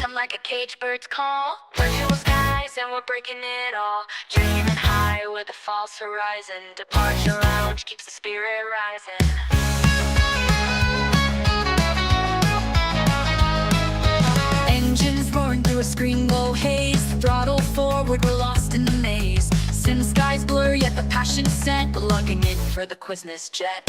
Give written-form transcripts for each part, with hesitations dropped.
Come like a cage bird's call. Virtual skies and we're breaking it all. Dreaming high with a false horizon. Departure lounge keeps the spirit rising. Engines roaring through a screen glow haze. Throttle forward, we're lost in the maze. Sim skies blur, yet the passion set. Lugging in for the Quiznos jet.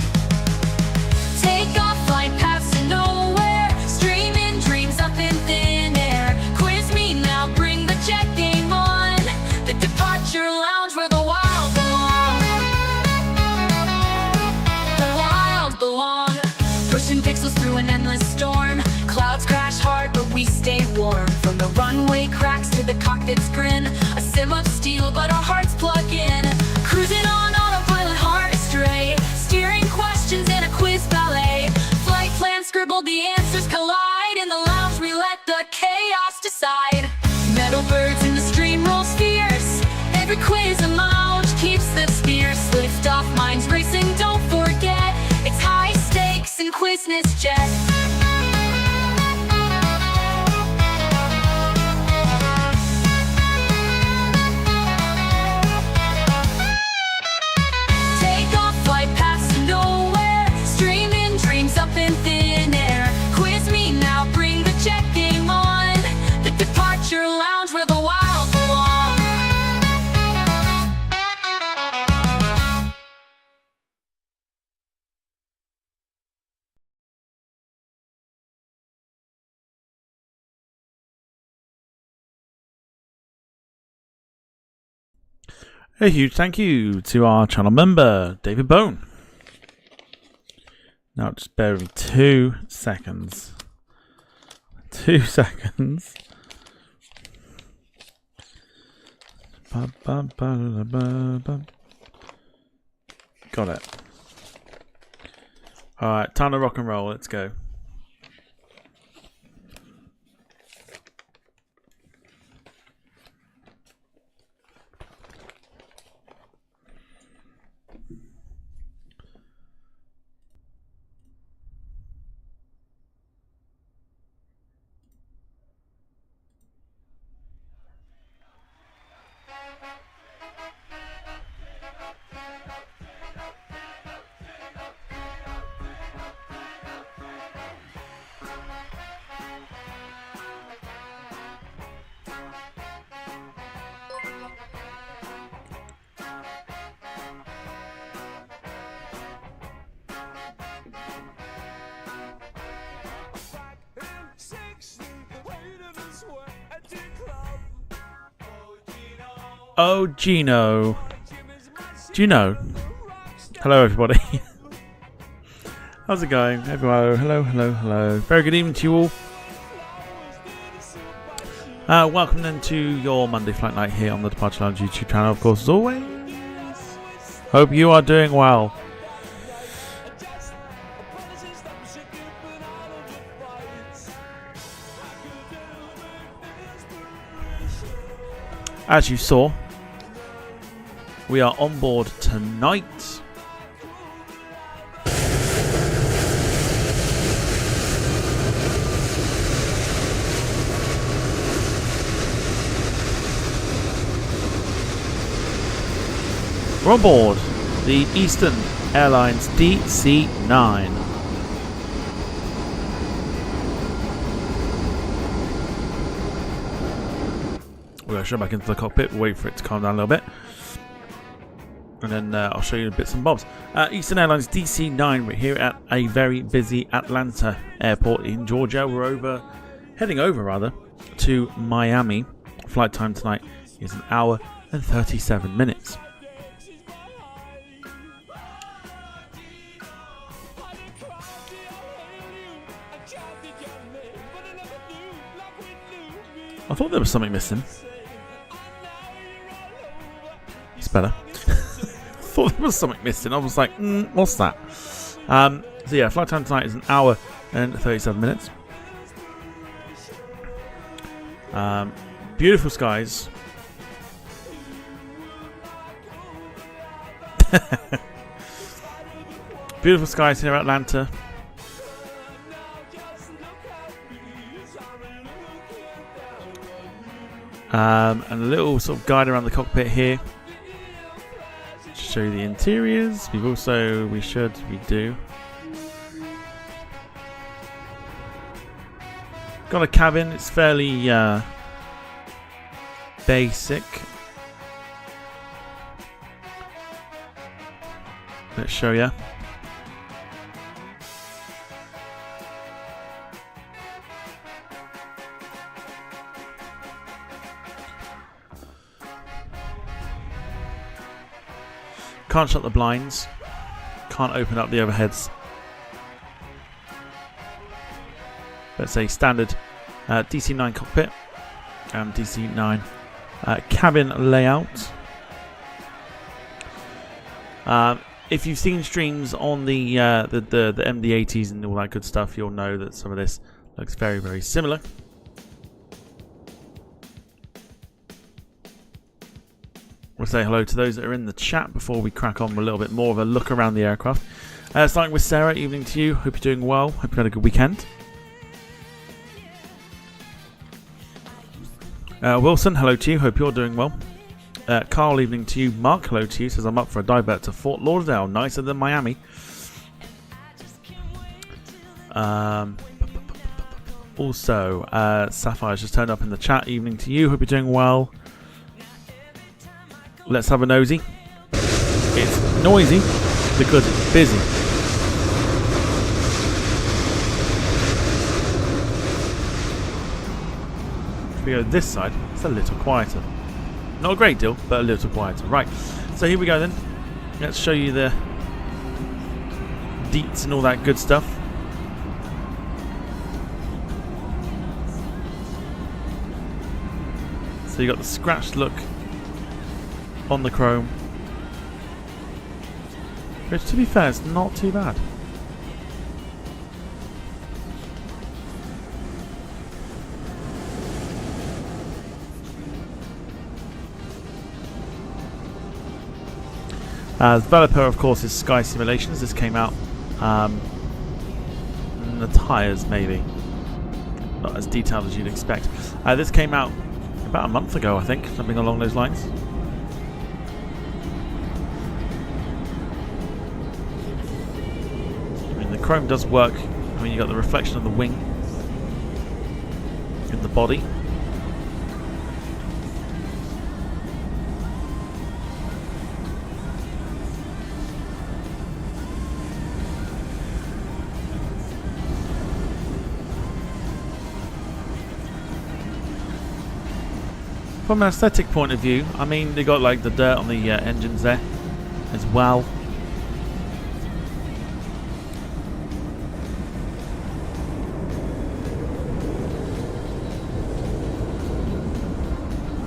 Take off, flight paths to nowhere. Streaming dreams up in thin air. Quiz me now, bring the jet game on. The departure lounge where the wild belong. The wild belong. Pushing pixels through an endless storm. Clouds crash hard, but we stay warm. From the runway cracks to the cockpit's grin. A sim of steel, but our hearts plug in. Cruising on autopilot, heart astray. Steering questions in a quiz ballet. Flight plan scribbled, the answers collide. In the lounge we let the chaos decide. Metal birds in the stream rolls fierce. Every quiz a lounge keeps them fierce. Lift off, minds racing, don't forget. It's high stakes in Quiznos jet. Up in thin air. Quiz me now, bring the jet game on. The departure lounge where the wild belong. A huge thank you to our channel member, David Bone. Now, just bear with me 2 seconds. 2 seconds. Got it. Alright, time to rock and roll. Let's go. Oh, Gino. Gino. Hello, everybody. How's it going? Hello, hello, hello, hello. Very good evening to you all. Welcome then to your Monday Flight Night here on the Departure Lounge YouTube channel, of course, as always. Hope you are doing well. As you saw, we are on board tonight. We're on board the Eastern Airlines DC-9. We're going to show back into the cockpit, wait for it to calm down a little bit. And then I'll show you bits and bobs. Eastern Airlines DC-9, we're here at a very busy Atlanta airport in Georgia. We're heading over to Miami. Flight time tonight is 1 hour and 37 minutes. I thought there was something missing. It's better. Thought there was something missing. I was like, what's that? So yeah, flight time tonight is 1 hour and 37 minutes. Beautiful skies. Beautiful skies here in Atlanta. And a little sort of guide around the cockpit here. Show you the interiors. We do. Got a cabin. It's fairly basic. Let's show you. Can't shut the blinds. Can't open up the overheads. Let's say standard DC-9 cockpit and DC-9 cabin layout. If you've seen streams on the MD-80s and all that good stuff, you'll know that some of this looks very, very similar. We'll say hello to those that are in the chat before we crack on with a little bit more of a look around the aircraft. Starting with Sarah, evening to you. Hope you're doing well. Hope you had a good weekend. Wilson, hello to you. Hope you're doing well. Carl, evening to you. Mark, hello to you. Says I'm up for a divert to Fort Lauderdale. Nicer than Miami. Also, Sapphire's just turned up in the chat. Evening to you. Hope you're doing well. Let's have a nosy. It's noisy because it's busy. If we go this side, it's a little quieter. Not a great deal, but a little quieter. Right, so here we go then. Let's show you the deets and all that good stuff. So you got the scratched look on the chrome, which to be fair is not too bad. The developer of course is Sky Simulations. This came out the tyres maybe not as detailed as you'd expect. This came out about a month ago, I think, something along those lines. Chrome does work. I mean, you got the reflection of the wing in the body. From an aesthetic point of view, I mean, they got like the dirt on the engines there as well.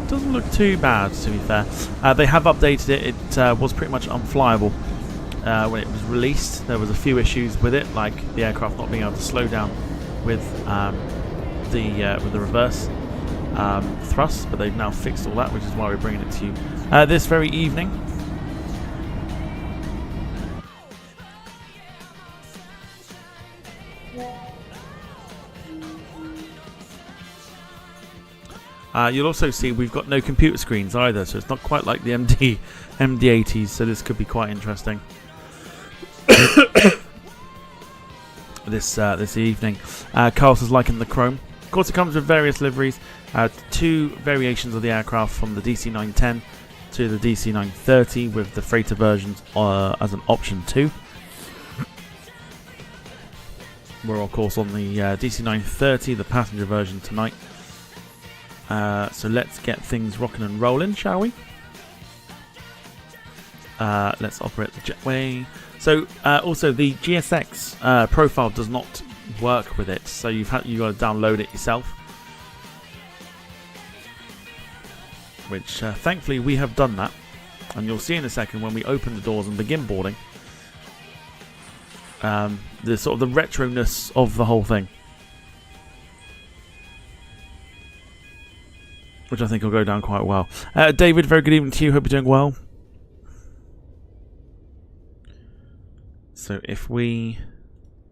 Doesn't look too bad, to be fair. They have updated it. It was pretty much unflyable when it was released. There was a few issues with it, like the aircraft not being able to slow down with the reverse thrust, but they've now fixed all that, which is why we're bringing it to you this very evening. You'll also see we've got no computer screens either, so it's not quite like the MD-80s, so this could be quite interesting this evening. Carl says liking the chrome. Of course, it comes with various liveries. 2 variations of the aircraft, from the DC-910 to the DC-930, with the freighter versions as an option too. We're of course on the DC-930, the passenger version tonight. So let's get things rocking and rolling, shall we? Let's operate the jetway. So also the GSX profile does not work with it, so you got to download it yourself. Which thankfully we have done that, and you'll see in a second when we open the doors and begin boarding. The sort of the retroness of the whole thing, which I think will go down quite well. David, very good evening to you. Hope you're doing well. So if we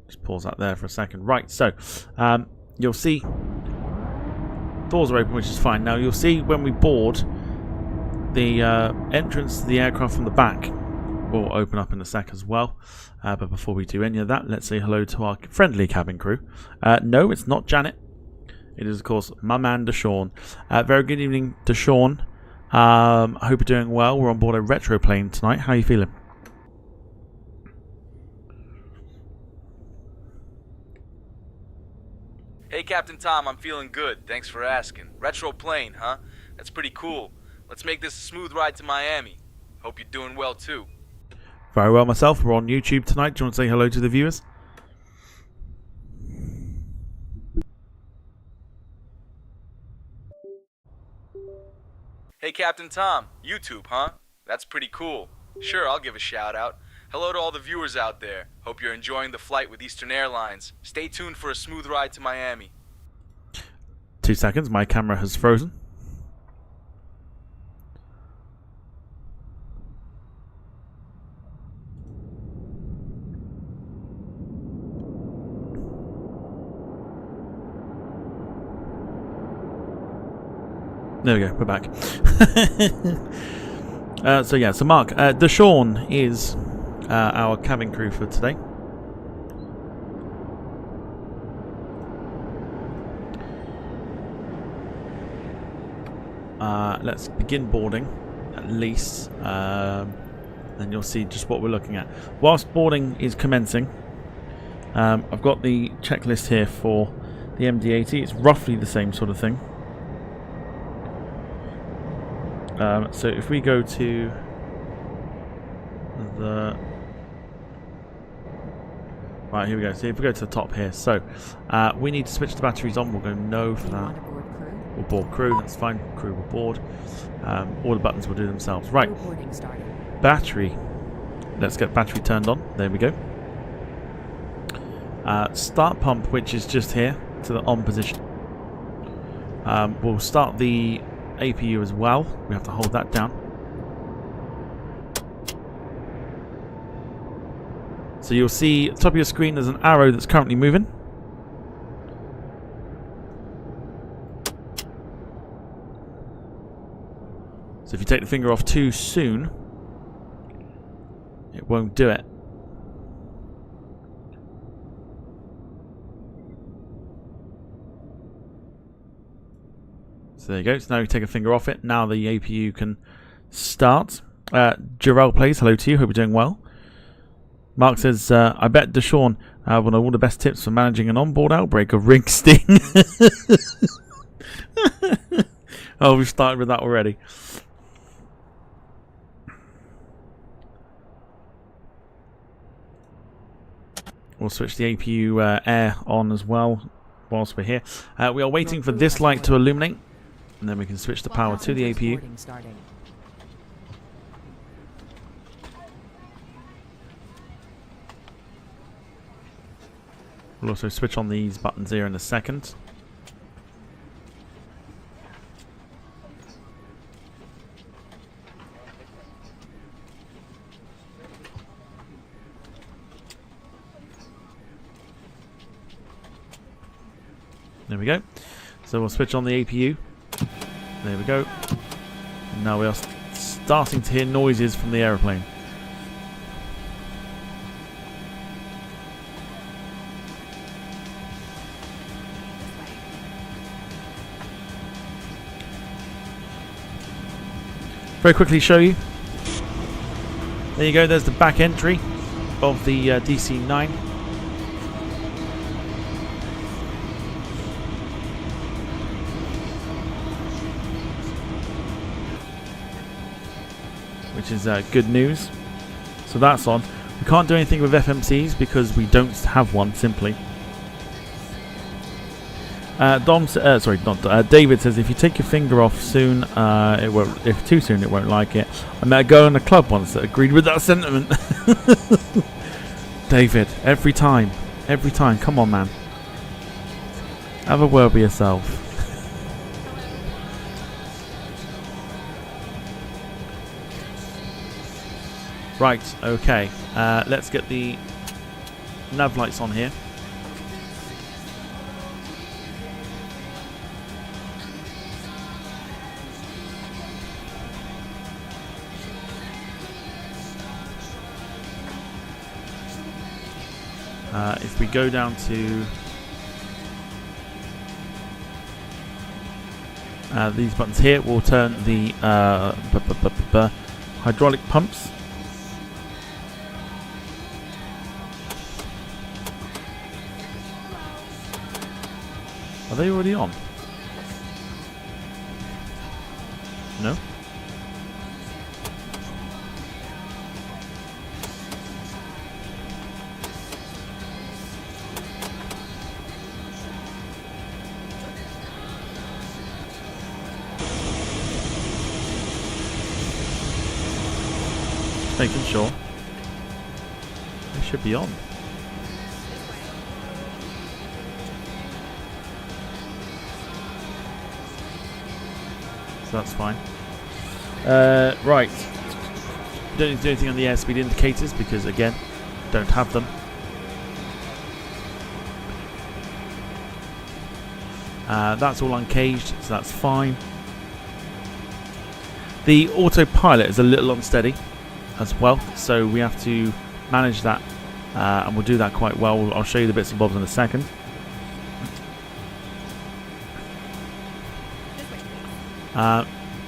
just pause that there for a second. Right, so you'll see doors are open, which is fine. Now you'll see when we board, the entrance to the aircraft from the back will open up in a sec as well. But before we do any of that, let's say hello to our friendly cabin crew. No, it's not Janet. It is, of course, my man, Deshaun. Very good evening, Deshaun. I hope you're doing well. We're on board a retro plane tonight. How are you feeling? Hey, Captain Tom, I'm feeling good. Thanks for asking. Retro plane, huh? That's pretty cool. Let's make this a smooth ride to Miami. Hope you're doing well, too. Very well myself. We're on YouTube tonight. Do you want to say hello to the viewers? Hey, Captain Tom, YouTube, huh? That's pretty cool. Sure, I'll give a shout out. Hello to all the viewers out there. Hope you're enjoying the flight with Eastern Airlines. Stay tuned for a smooth ride to Miami. 2 seconds. My camera has frozen. There we go, we're back. So Mark, Deshaun is our cabin crew for today. Let's begin boarding, at least, and you'll see just what we're looking at. Whilst boarding is commencing, I've got the checklist here for the MD-80. It's roughly the same sort of thing. So if we go to the... Right, here we go. So if we go to the top here. So we need to switch the batteries on. We'll go no for that. We'll board crew. That's fine. Crew will board. All the buttons will do themselves. Right. Battery. Let's get battery turned on. There we go. Start pump, which is just here to the on position. We'll start the APU as well. We have to hold that down. So you'll see at the top of your screen there's an arrow that's currently moving. So if you take the finger off too soon, it won't do it. So there you go. So now you take a finger off it. Now the APU can start. Jarrell plays. Hello to you. Hope you're doing well. Mark says, I bet Deshaun will know all the best tips for managing an onboard outbreak of ring sting. Oh, we've started with that already. We'll switch the APU air on as well whilst we're here. We are waiting for this light to illuminate. And then we can switch the power to the APU. We'll also switch on these buttons here in a second. There we go. So we'll switch on the APU. There we go. Now we are starting to hear noises from the aeroplane. Very quickly show you. There you go, there's the back entry of the DC-9. Which is good news. So that's on. We can't do anything with FMCs because we don't have one, simply. David says if you take your finger off soon, it won't. If too soon, it won't like it. I met a girl in a club once that agreed with that sentiment. David, every time, come on, man. Have a word with yourself. Right, okay. Let's get the nav lights on here. If we go down to these buttons here, we'll turn the hydraulic pumps. Are they already on? No? Making sure. They should be on. So that's fine. Right. Don't need to do anything on the airspeed indicators because, again, don't have them. That's all uncaged, so that's fine. The autopilot is a little unsteady as well, so we have to manage that, and we'll do that quite well. I'll show you the bits and bobs in a second.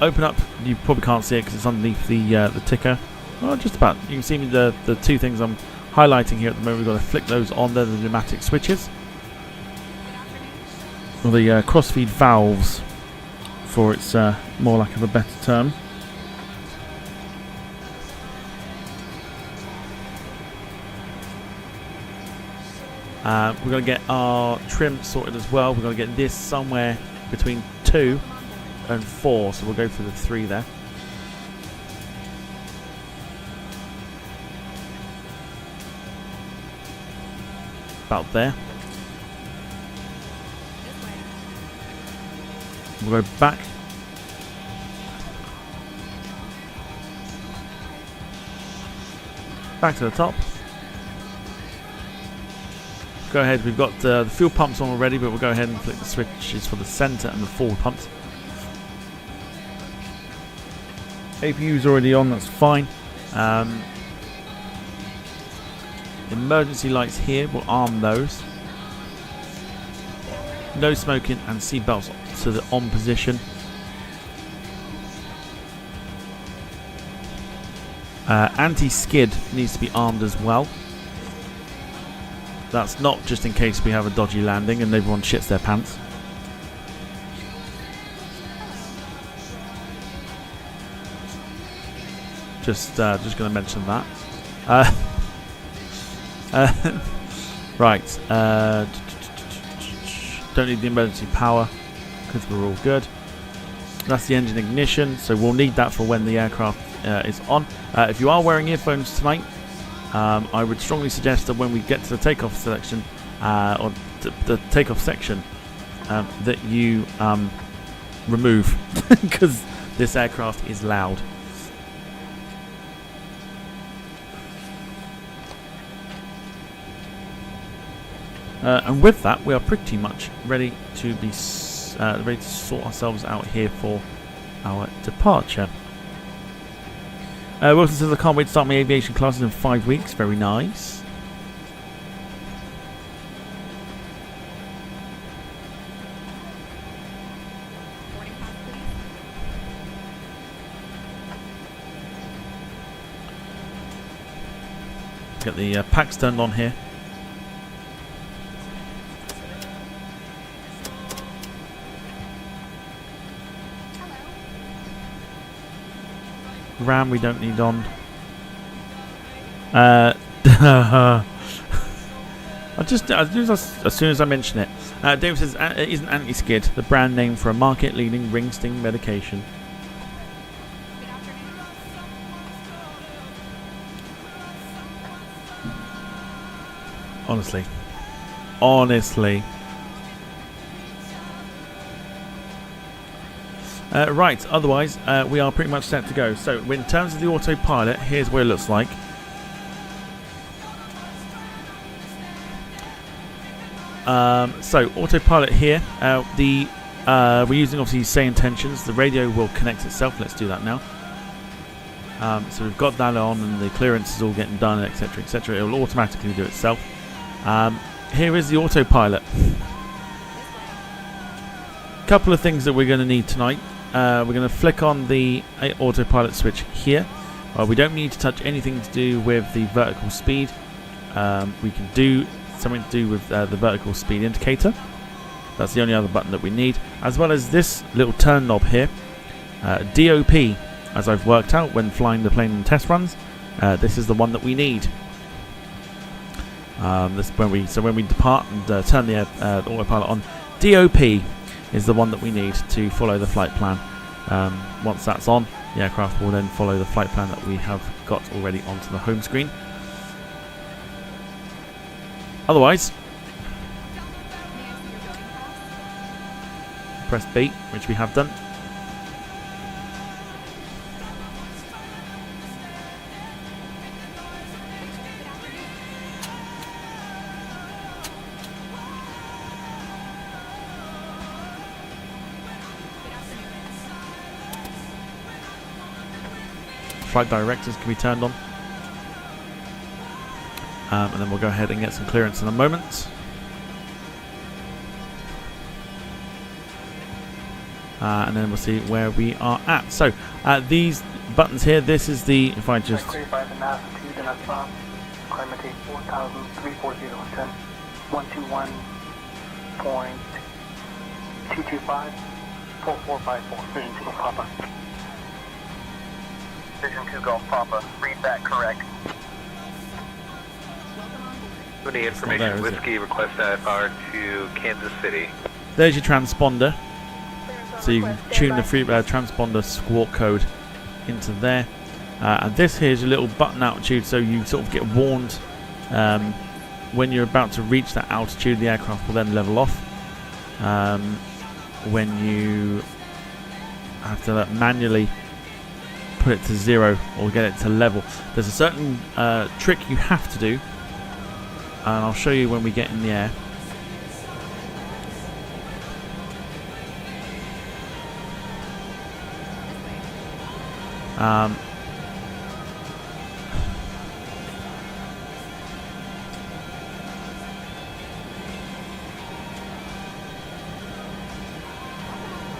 Open up. You probably can't see it because it's underneath the ticker. Well, just about. You can see the two things I'm highlighting here at the moment. We've got to flick those on. They're the pneumatic switches, or the crossfeed valves, for its more lack of a better term. We're going to get our trim sorted as well. We're going to get this somewhere between 2 and 4, so we'll go for the 3 there. About there. We'll go back. Back to the top. Go ahead, we've got the fuel pumps on already, but we'll go ahead and flick the switches for the center and the forward pumps. APU's already on, that's fine. Emergency lights here, we'll arm those. No smoking and seat belts to the on position. Anti-skid needs to be armed as well. That's not just in case we have a dodgy landing and everyone shits their pants. Just going to mention that. Right. Don't need the emergency power because we're all good. That's the engine ignition, so we'll need that for when the aircraft is on. If you are wearing earphones tonight, I would strongly suggest that when we get to the takeoff selection, or the takeoff section, that you remove because this aircraft is loud. And with that, we are pretty much ready to be ready to sort ourselves out here for our departure. Wilson says, I can't wait to start my aviation classes in 5 weeks. Very nice. Get the packs turned on here. RAM we don't need on. As soon as I mention it, David says it isn't anti-skid, the brand name for a market-leading ring sting medication. Honestly. Right, otherwise we are pretty much set to go. So in terms of the autopilot, here's what it looks like. So autopilot here, we're using obviously say intentions. The radio will connect itself. Let's do that now. So we've got that on and the clearance is all getting done, etc, etc. It will automatically do itself. Here is the autopilot. Couple of things that we're going to need tonight. We're going to flick on the autopilot switch here. We don't need to touch anything to do with the vertical speed. We can do something to do with the vertical speed indicator. That's the only other button that we need, as well as this little turn knob here. DOP, as I've worked out when flying the plane in test runs, this is the one that we need. When we depart and turn the autopilot on, DOP is the one that we need to follow the flight plan. Once that's on, the aircraft will then follow the flight plan that we have got already onto the home screen. Otherwise, press B, which we have done. Flight directors can be turned on. And then we'll go ahead and get some clearance in a moment. And then we'll see where we are at. So these buttons here, this is the, if I just... Cleared by the altitude and up climatic 4,340 10 121.225 4454 Vision 2 Papa. Vision 2 Golf Papa, read that correct. Any information, Whiskey, request IFR to Kansas City. There's your transponder. So you can tune the free transponder squawk code into there. And this here is your little button altitude, so you sort of get warned when you're about to reach that altitude. The aircraft will then level off. When you have to manually put it to 0 or get it to level, there's a certain trick you have to do, and I'll show you when we get in the air.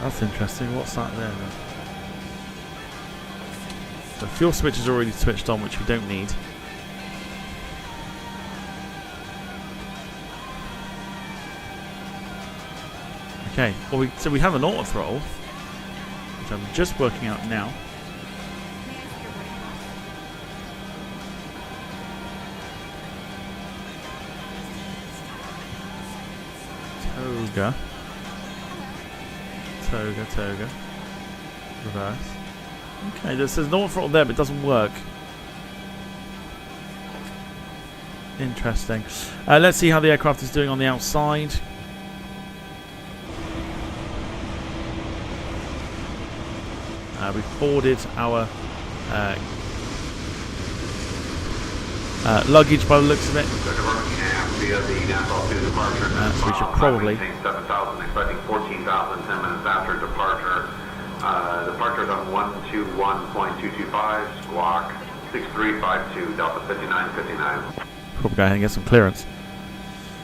That's interesting. What's that there then? The fuel switch is already switched on, which we don't need. Okay, well, so we have an auto throttle, which I'm just working out now. Toga. Reverse. Okay, there's an auto throttle there, but it doesn't work. Interesting. Let's see how the aircraft is doing on the outside. We've boarded our luggage by the looks of it. So we should probably... 7,000, expecting 14,000, 10 minutes after departure. Departure is on 121.225, squawk 6352, Delta 5959. Probably go ahead and get some clearance.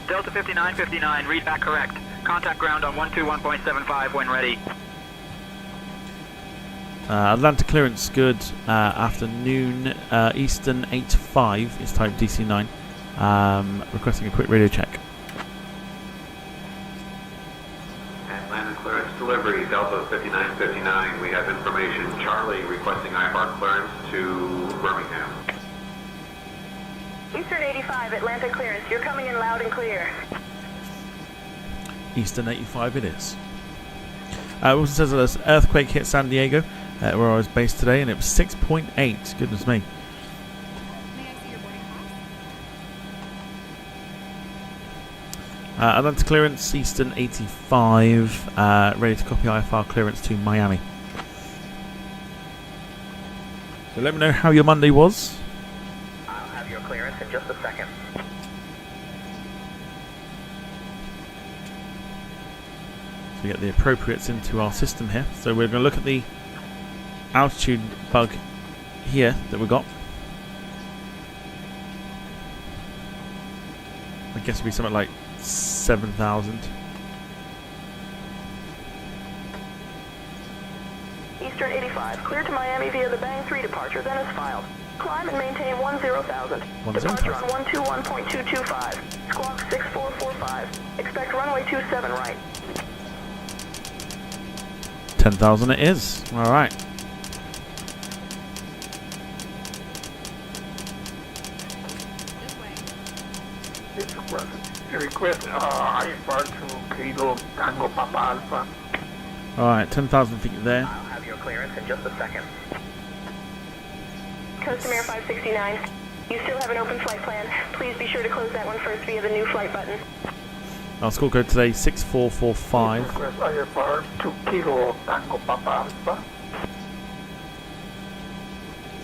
Delta 5959, read back correct. Contact ground on 121.75 when ready. Atlanta clearance good. Afternoon, Eastern 85 is type DC-9. Requesting a quick radio check. Atlanta clearance delivery, Delta 5959. We have information. Charlie requesting IFR clearance to Birmingham. Eastern 85, Atlanta clearance. You're coming in loud and clear. Eastern 85 it is. Also says that an earthquake hit San Diego, where I was based today, and it was 6.8. Goodness me. Atlanta clearance, Eastern 85, ready to copy IFR clearance to Miami. So let me know how your Monday was. I'll have your clearance in just a second. So we get the appropriates into our system here. So we're going to look at the altitude bug here that we've got. guess it'd be something like 7,000. Eastern 85, clear to Miami via the Bang 3 departure, then as filed. Climb and maintain 10,000. Departure on 121.225. Squawk 6445. Expect runway 27 right. 10,000 it is. Alright. Request IFR to Kilo Tango Papa Alpha. Alright, 10,000 feet there. I'll have your clearance in just a second. Customary 569. You still have an open flight plan. Please be sure to close that one first via the new flight button. Our score code today 6445. Request IFR to Kilo Tango Papa Alpha.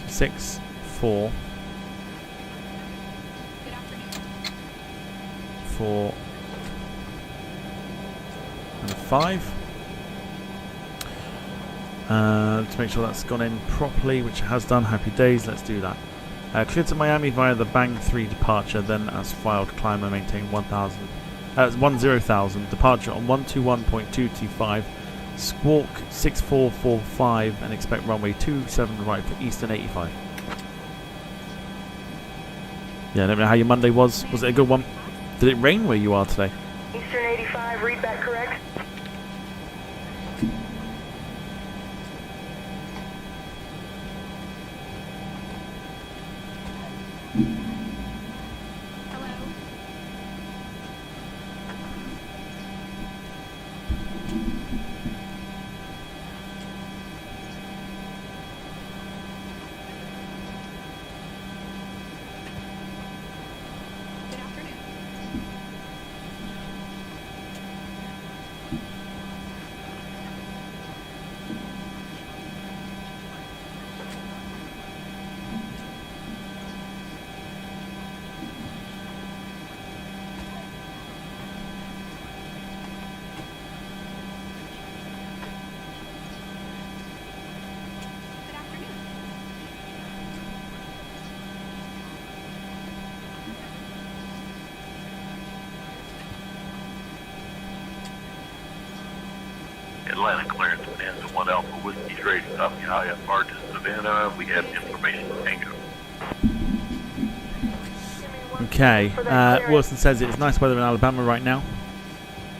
6, 4, 4, and a 5. To make sure that's gone in properly, which it has done. Happy days, let's do that. Clear to Miami via the Bang 3 departure, then as filed, climb and maintain 10,000. Departure on 121.225. Squawk 6445 and expect runway 27 right for Eastern 85. Yeah, let me know how your Monday was. Was it a good one? Did it rain where you are today? Eastern 85, read back correct. Atlanta clearance and 1 Alpha Whiskey Trade copy IFR to Savannah. We have information Tango. Okay, Wilson says it's nice weather in Alabama right now.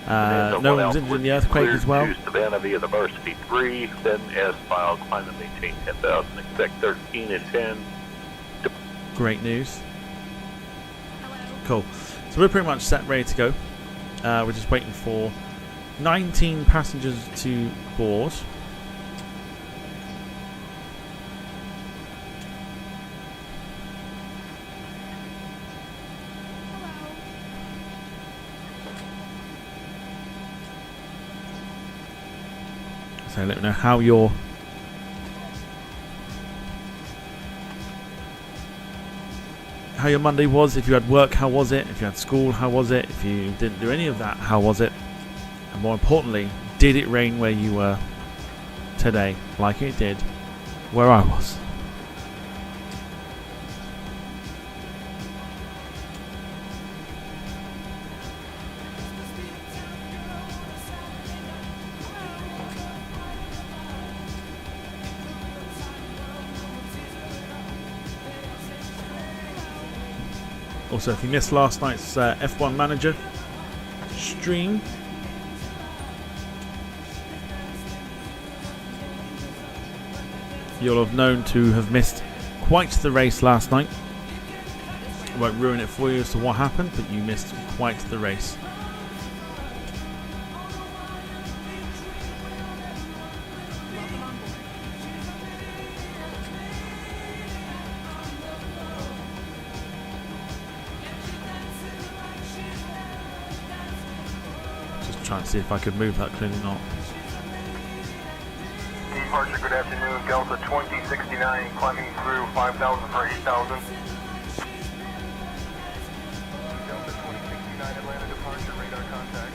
No one's injured in the earthquake as well. To Savannah via the Varsity 3, then as filed, climb and maintain 10,000. Expect 13 and 10. Great news. Cool. So we're pretty much set, ready to go. We're just waiting for 19 passengers to board. So let me know how your Monday was. If you had work, how was it? If you had school, how was it? If you didn't do any of that, how was it? And more importantly, did it rain where you were today, like it did where I was? Also, if you missed last night's F1 Manager stream, you'll have known to have missed quite the race last night. I won't ruin it for you as to what happened, but you missed quite the race. Just trying to see if I could move that, clearly not. Departure, good afternoon. Delta 2069, climbing through 5,000 for 8,000. Delta 2069, Atlanta departure, radar contact.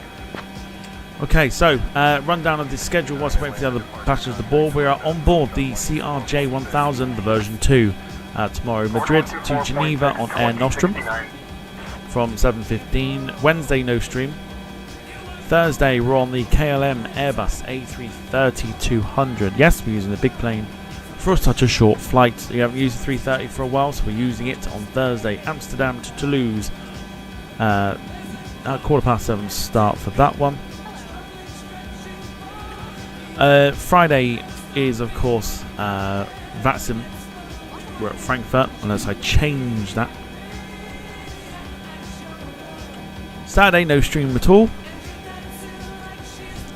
Okay, so rundown of the schedule whilst waiting for the other passengers to board. We are on board the CRJ 1000, the version 2, tomorrow. Madrid to Geneva on Air Nostrum. from 7:15. Wednesday, no stream. Thursday, we're on the KLM Airbus A330-200. Yes, we're using the big plane for such a short flight. We haven't used the 330 for a while, so we're using it on Thursday. Amsterdam to Toulouse. At 7:15 start for that one. Friday is, of course, Vatsim. We're at Frankfurt, unless I change that. Saturday, no stream at all.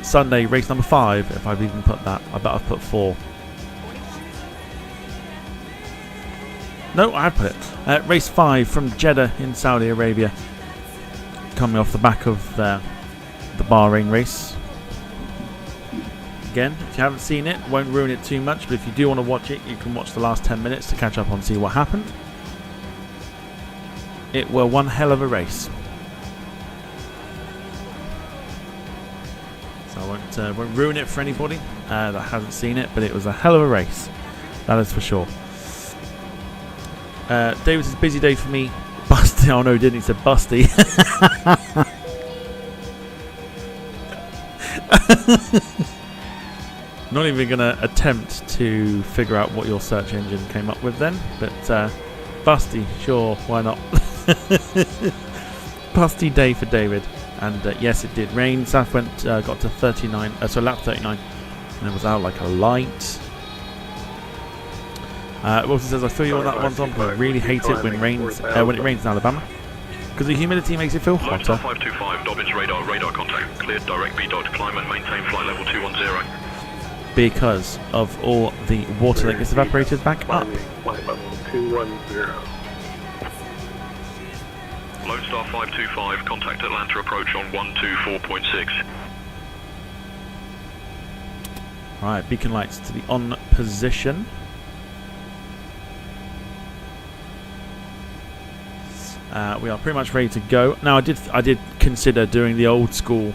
Sunday, race number 5, if I've even put that. I bet I've put 4. No, I have put it. Race 5 from Jeddah in Saudi Arabia. Coming off the back of the Bahrain race. Again, if you haven't seen it, won't ruin it too much, but if you do want to watch it, you can watch the last 10 minutes to catch up on see what happened. It were one hell of a race. So I won't ruin it for anybody that hasn't seen it, but it was a hell of a race. That is for sure. David's a busy day for me. Busty, oh no, didn't he? Said Busty. Not even going to attempt to figure out what your search engine came up with then, but Busty, sure, why not? Busty day for David, and yes, it did rain. Saf got to 39, so lap 39, and it was out like a light. Wilson says, I feel you on that one, Tom, but I really hate it when it rains in Alabama, because the humidity makes it feel hotter. 525, Dobbins radar contact cleared, direct B dot, climb and maintain flight level 210. Because of all the water that gets evaporated back up. Flight level 210. Lone Star 525, contact Atlanta approach on 124.6. Right, beacon lights to the on position. We are pretty much ready to go. Now, I did consider doing the old school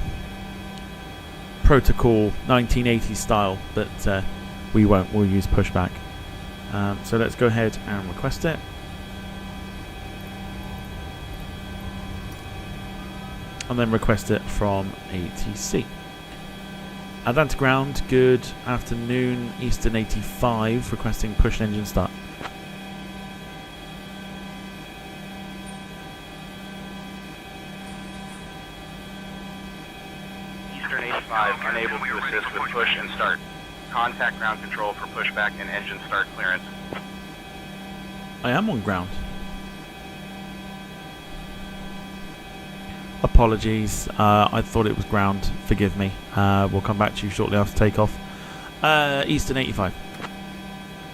protocol 1980 style, but we won't. We'll use pushback. So let's go ahead and request it. And then request it from ATC. Atlanta ground, good afternoon. Eastern 85 requesting push engine start. Eastern 85, unable to assist with push and start. Contact ground control for pushback and engine start clearance. I am on ground. Apologies, I thought it was ground. Forgive me. We'll come back to you shortly after takeoff. Eastern 85.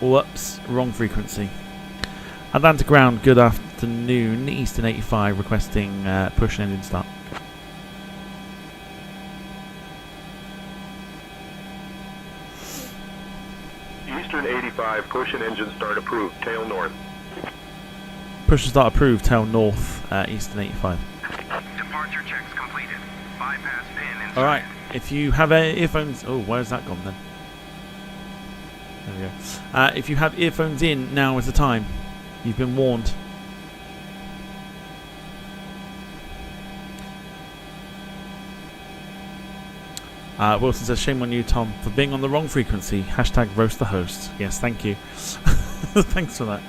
Whoops, wrong frequency. Atlanta ground, good afternoon. Eastern 85 requesting push and engine start. Eastern 85, push and engine start approved, tail north. Push and start approved, tail north, Eastern 85. Departure checks completed. Bypass pin inside. Alright, if you have earphones... Oh, where's that gone then? There we go. If you have earphones in, now is the time. You've been warned. Wilson says, shame on you, Tom, for being on the wrong frequency. Hashtag roast the host. Yes, thank you. Thanks for that.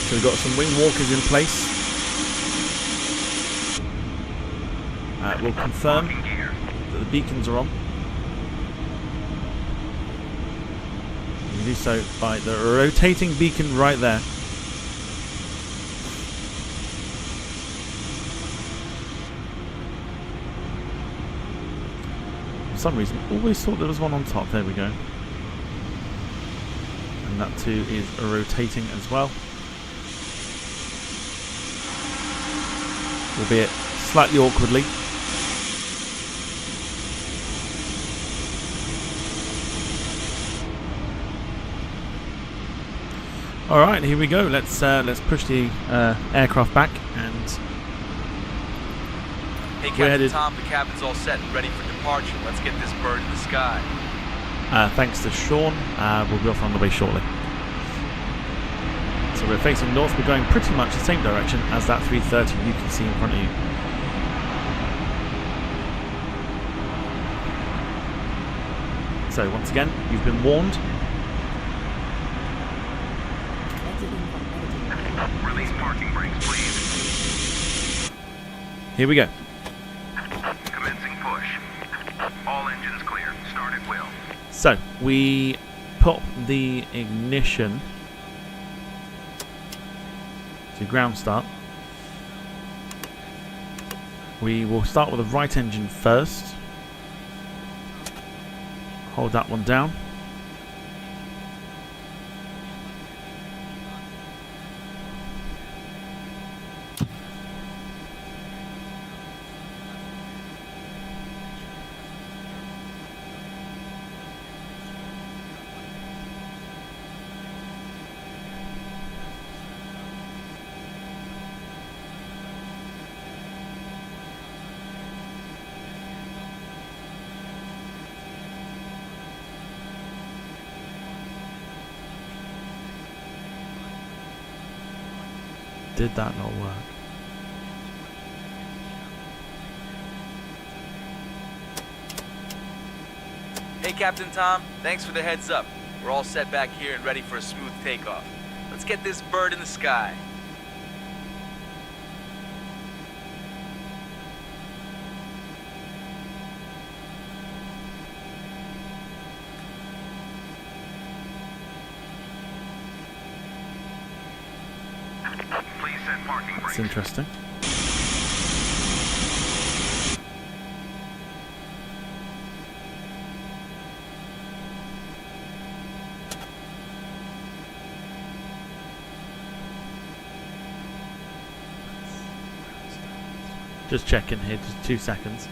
So we've got some wing walkers in place. We'll confirm that the beacons are on. You can do so by the rotating beacon right there. For some reason, always thought there was one on top. There we go. And that too is rotating as well. Albeit slightly awkwardly. All right, here we go. Let's push the aircraft back and. Hey, Captain Tom, the cabin's all set and ready for departure. Let's get this bird in the sky. thanks to Sean. We'll be off on the way shortly. So we're facing north. We're going pretty much the same direction as that 330 you can see in front of you. So once again, you've been warned. Release parking brakes, please. Here we go. Commencing push. All engines clear. Start at will. So we pop the ignition to ground start. We will start with the right engine first. Hold that one down. Did that not work? Hey, Captain Tom. Thanks for the heads up. We're all set back here and ready for a smooth takeoff. Let's get this bird in the sky. Please set parking brakes. It's interesting. Just checking here, just 2 seconds.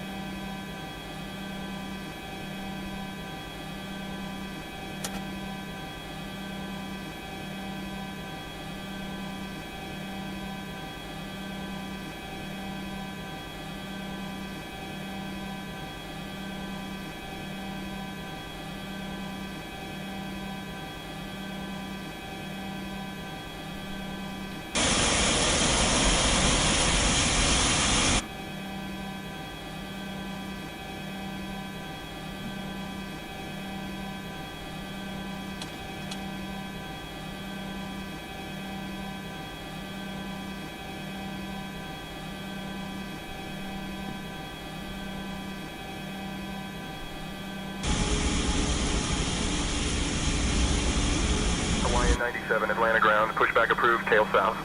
Hawaiian 97, Atlanta ground. Pushback approved. Tail south.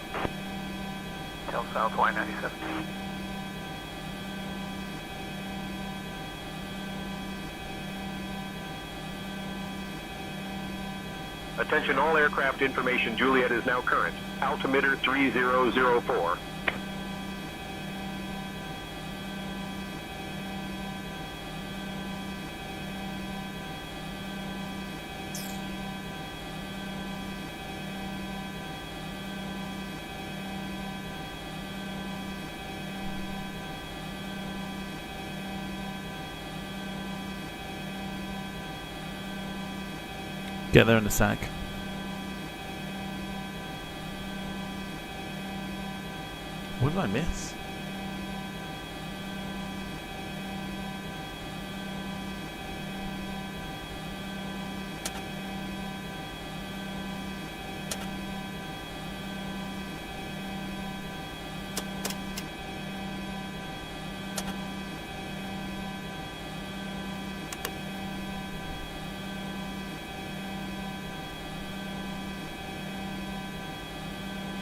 Tail south, Hawaiian 97. Attention all aircraft information. Juliet is now current. Altimeter 3004. Get there in a sec. What did I miss?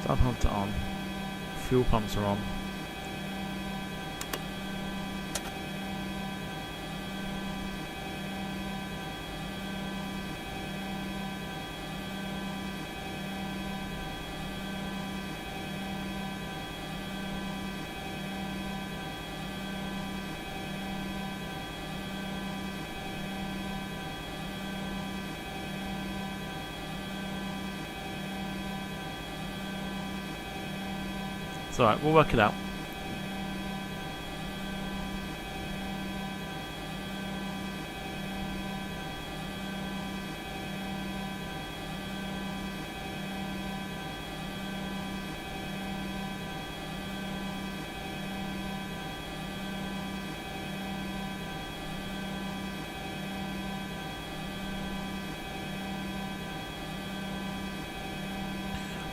Start pumps are on. Fuel pumps are on. It's alright, we'll work it out.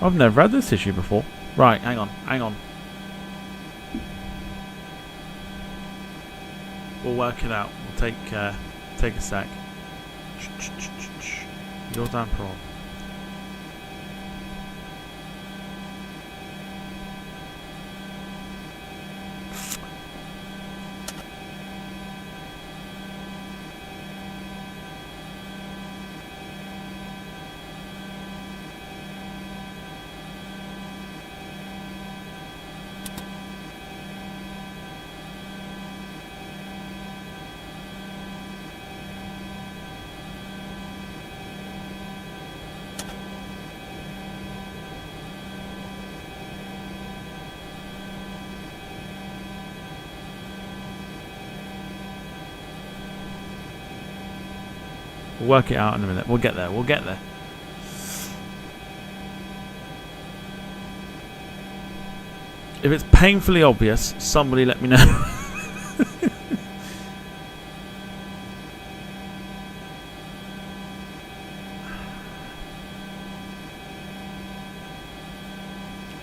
I've never had this issue before. Right, hang on, hang on. We'll work it out. We'll take a sec. You're damper on. We'll work it out in a minute. We'll get there. We'll get there. If it's painfully obvious, somebody let me know.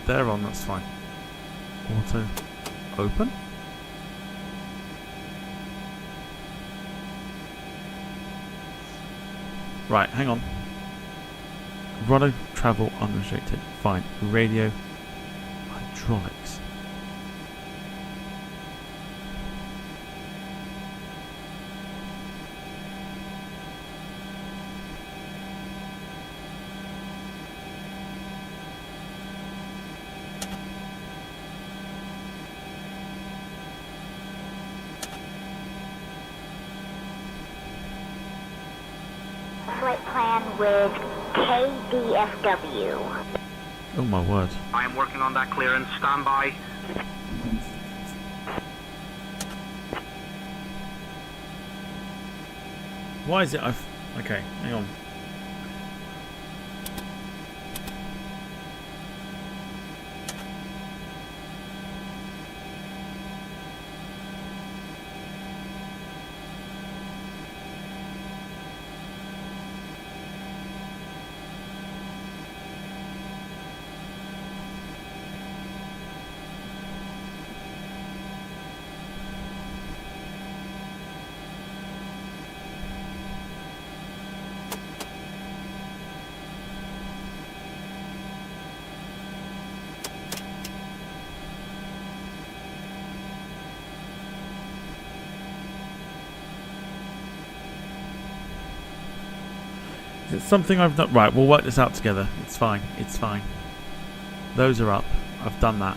They're on, that's fine. Auto open. Right, hang on. Rudder travel unrestricted. Fine. Radio hydraulics. Flight plan with KDFW. Oh my word. I am working on that clearance. Stand by. Why is it okay, hang on. Is it something I've done? Right, we'll work this out together. It's fine. It's fine. Those are up. I've done that.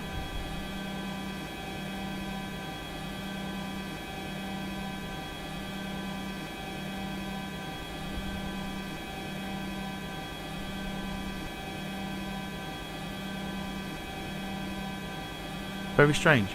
Very strange.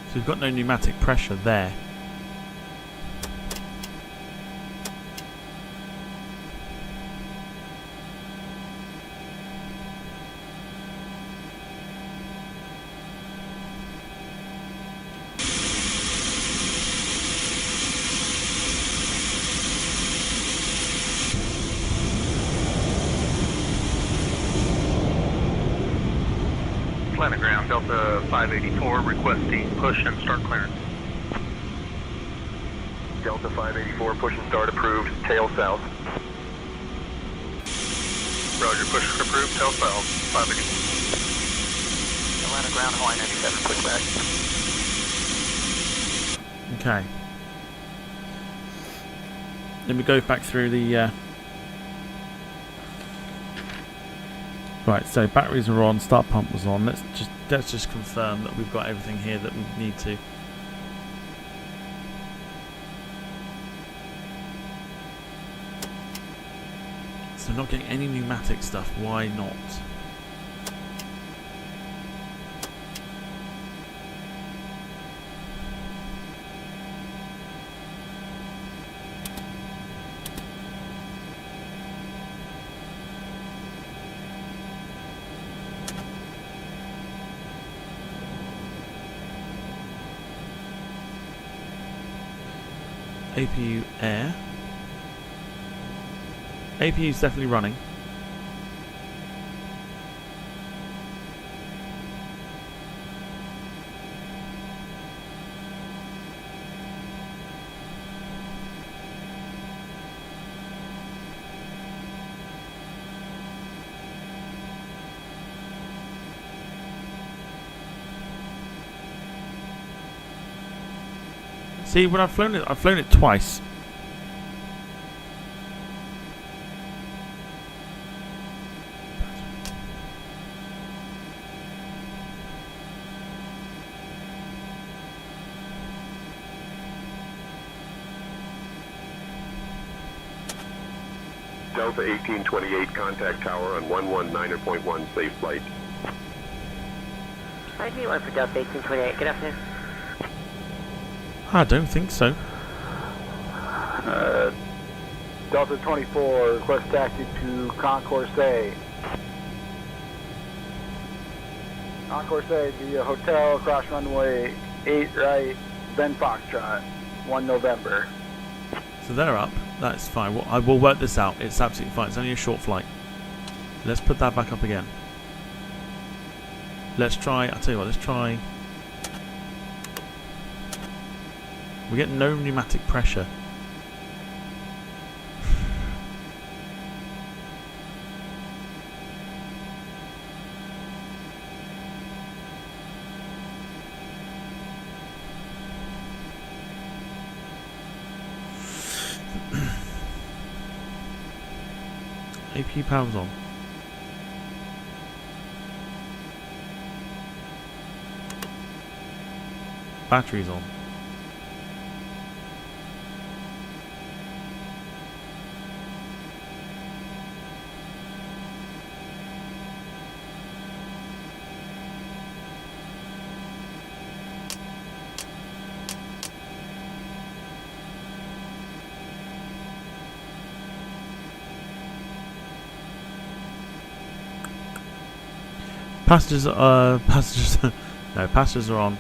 So we've got no pneumatic pressure there. Planogram, Delta 584, requesting push and start clearance. Delta 584, push and start approved, tail south. Roger, push approved, tail south, 584. Atlanta ground, Hawaii 97, quick back. Okay. Let me go back through the right, so batteries are on, start pump was on. Let's just confirm that we've got everything here that we need to. So not getting any pneumatic stuff, why not? APU air. APU's definitely running. See, when I've flown it twice. Delta 1828, contact tower on 119.1, safe flight. ID1 for Delta 1828, good afternoon. I don't think so. Delta 24, request taxi to Concourse A. Concourse A, the hotel across runway 8 right, Ben Foxtrot, 1 November. So they're up. That's fine. I will work this out. It's absolutely fine. It's only a short flight. Let's put that back up again. Let's try. I'll tell you what. Let's try. We get no pneumatic pressure. AP power's on. Battery's on. Passengers are on.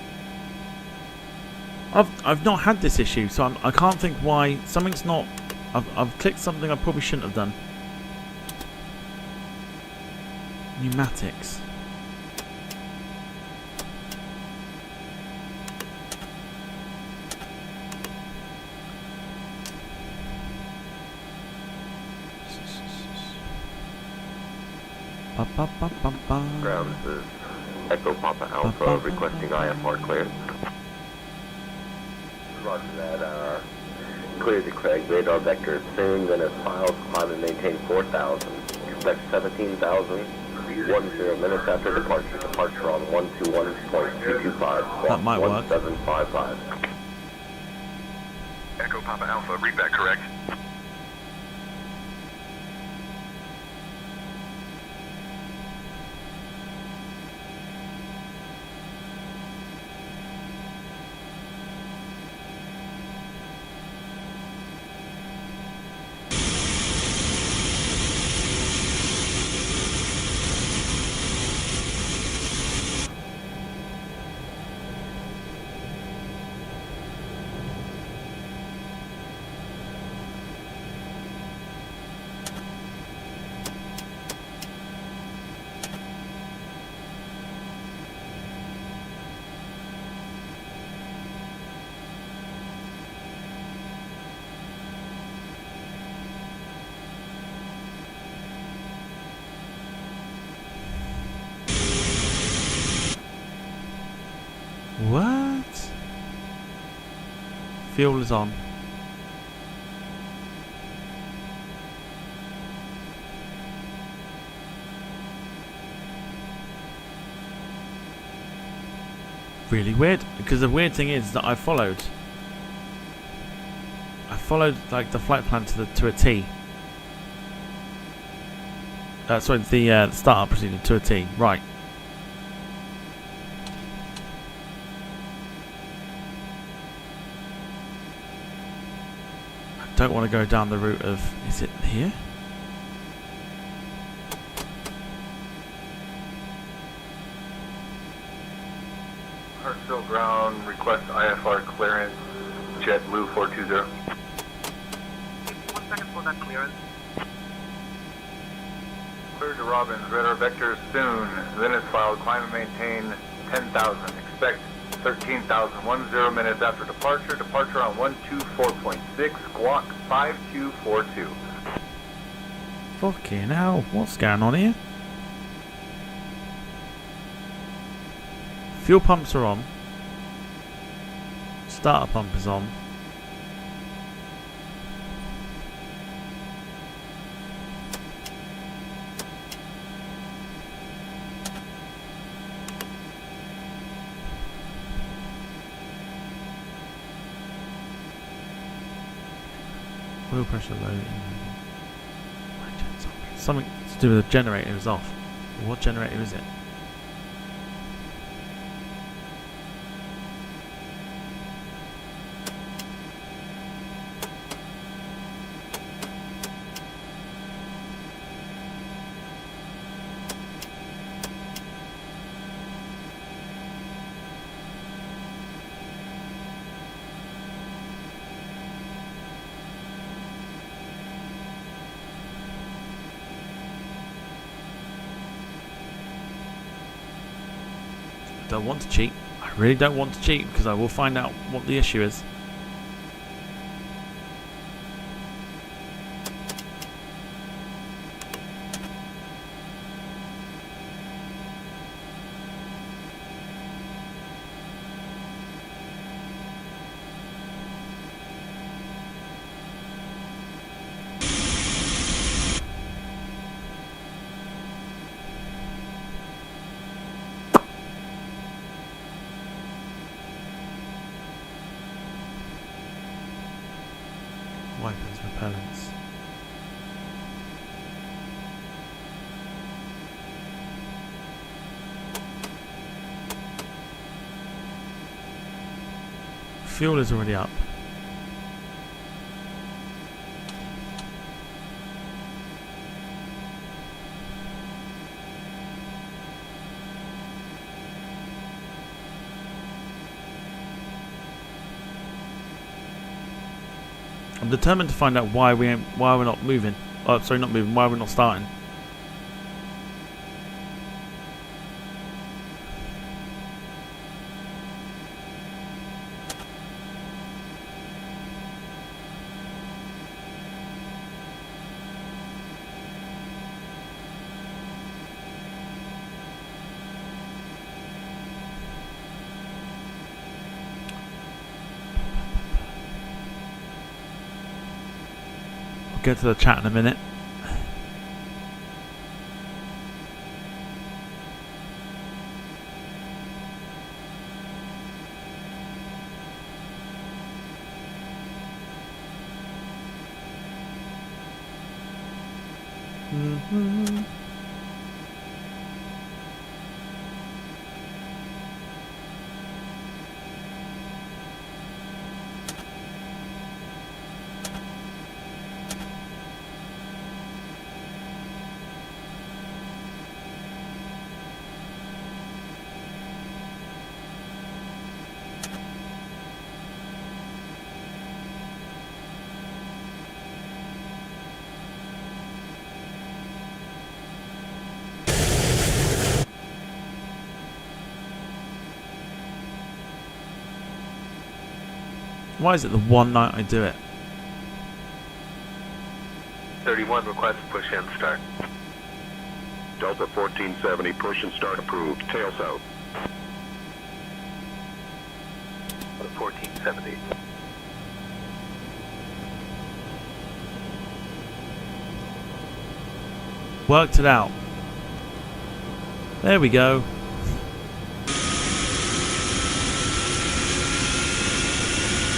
I've not had this issue, so I can't think why something's not. I've clicked something I probably shouldn't have done. Pneumatics. Ground, this is Echo Papa Alpha requesting IFR clearance. Roger that, clear to Craig, radar vector soon, then as files, climb and maintain 4,000. Expect 17,000, 10 minutes after departure. Departure on 121.225. That might work. 1755. Echo Papa Alpha, read that correct? What? Fuel is on. Really weird, because the weird thing is that I followed like the flight plan to a T. Sorry, the startup procedure to a T. Right. I don't want to go down the route of, is it here? Hartsville ground, request IFR clearance, JetBlue 420. seconds for that clearance. Clear to Robbins, radar vector soon. Then is filed, climb and maintain 10,000. Expect 13,000, 10 minutes after departure. Departure on 124.6, squawk 5242. Fucking hell, what's going on here? Fuel pumps are on. Starter pump is on. Oil pressure low. Something to do with the generator is off. What generator is it? Don't want to cheat. I really don't want to cheat because I will find out what the issue is. Wipers, repellents. Fuel is already up. I'm determined to find out why we're not moving. Oh, sorry, not moving. Why we're not starting. Get to the chat in a minute. Why is it the one night I do it? 31 request push and start. Delta 1470, push and start approved. Tail south. 1470. Worked it out. There we go.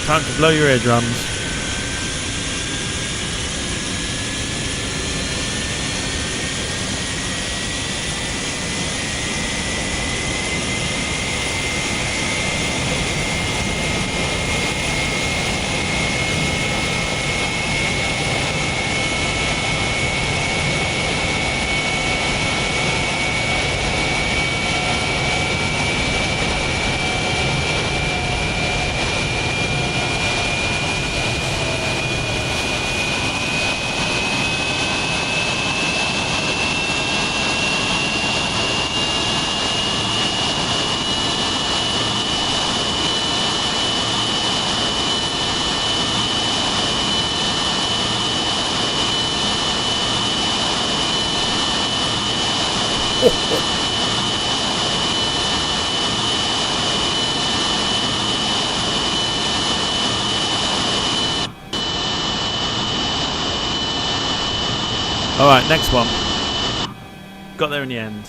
Time to blow your eardrums. Alright, next one. Got there in the end.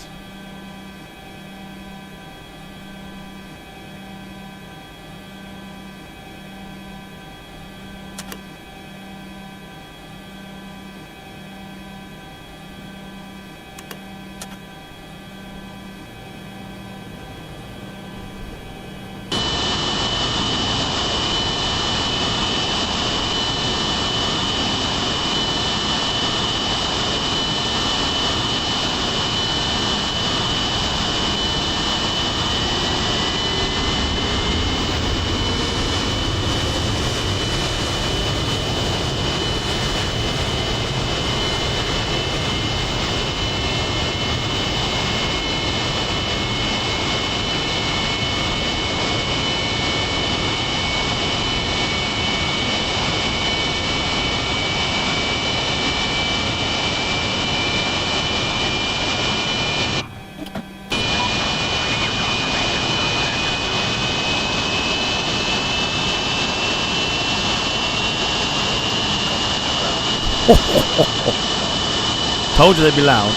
Told you they'd be loud.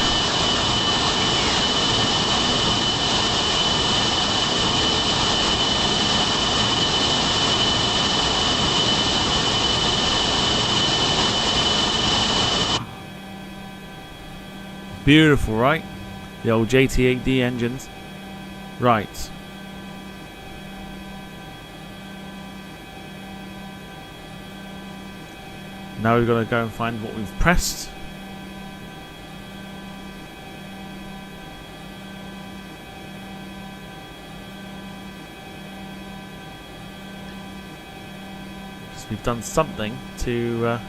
Beautiful, right? The old JT8D engines. Right. Now we've got to go and find what we've pressed. Because we've done something to...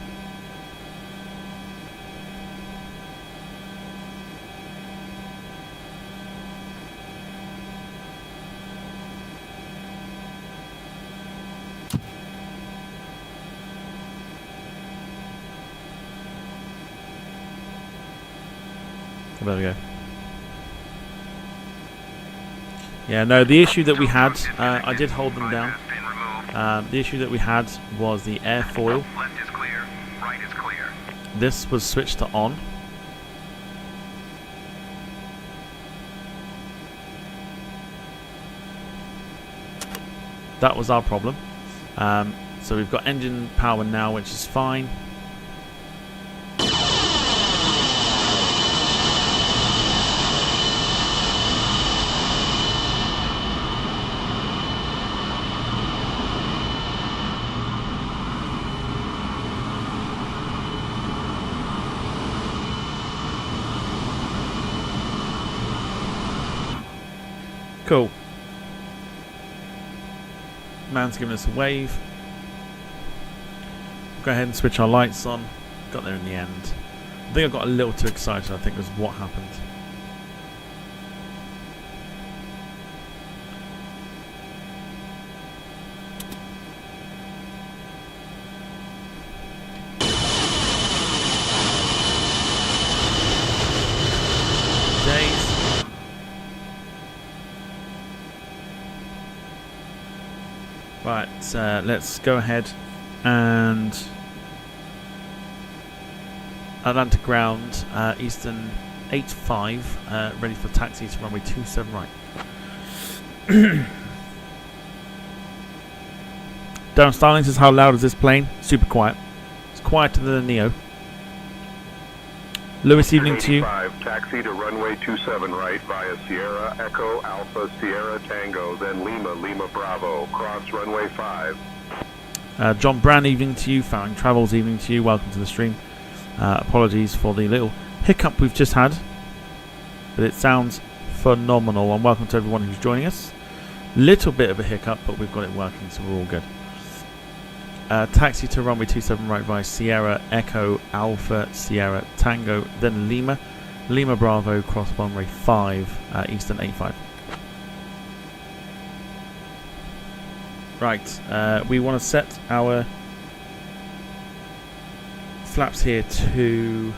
There we go. Yeah, no, the issue that we had, I did hold them down. The issue that we had was the airfoil. Left is clear, right is clear. This was switched to on. That was our problem. So we've got engine power now, which is fine. Cool. Man's giving us a wave. Go ahead and switch our lights on. Got there in the end. I think I got a little too excited, I think was what happened. Right, let's go ahead and Atlanta ground, Eastern 85, ready for taxi to runway 27 right. Darren Starling says, how loud is this plane? Super quiet. It's quieter than a Neo. Lewis, evening to you. Taxi to runway 27 right via Sierra Echo Alpha Sierra Tango, then Lima Lima Bravo, cross runway 5. John Brand, evening to you. Farring Travels, evening to you. Welcome to the stream. Apologies for the little hiccup we've just had, but it sounds phenomenal. And welcome to everyone who's joining us. Little bit of a hiccup, but we've got it working, so we're all good. Taxi to runway 27 right via Sierra Echo Alpha Sierra Tango, then Lima Lima Bravo, cross runway 5, Eastern 85. Right, we want to set our flaps here to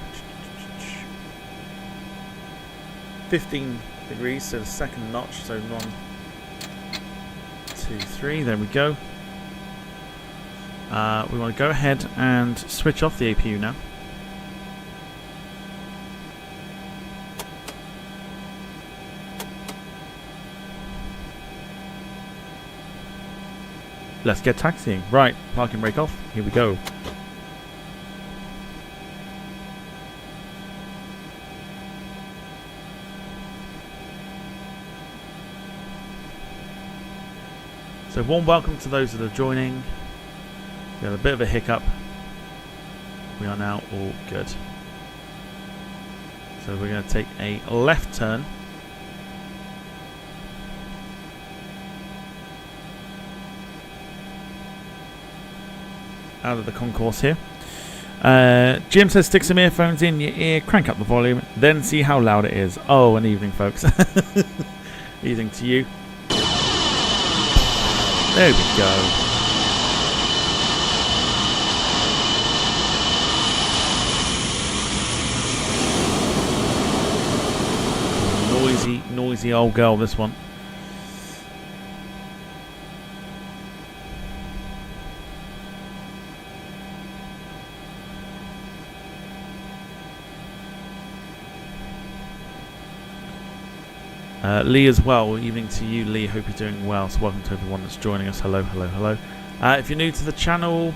15 degrees, so the second notch. So 1, 2, 3. There we go. We want to go ahead and switch off the APU now. Let's get taxiing. Right, parking brake off. Here we go. So warm welcome to those that are joining. We had a bit of a hiccup. We are now all good. So we're going to take a left turn. Out of the concourse here. Jim says stick some earphones in your ear, crank up the volume, then see how loud it is. Oh, an evening, folks. Evening to you. There we go. Noisy old girl, this one. Lee as well. Evening to you, Lee. Hope you're doing well. So welcome to everyone that's joining us. Hello, hello, hello. If you're new to the channel,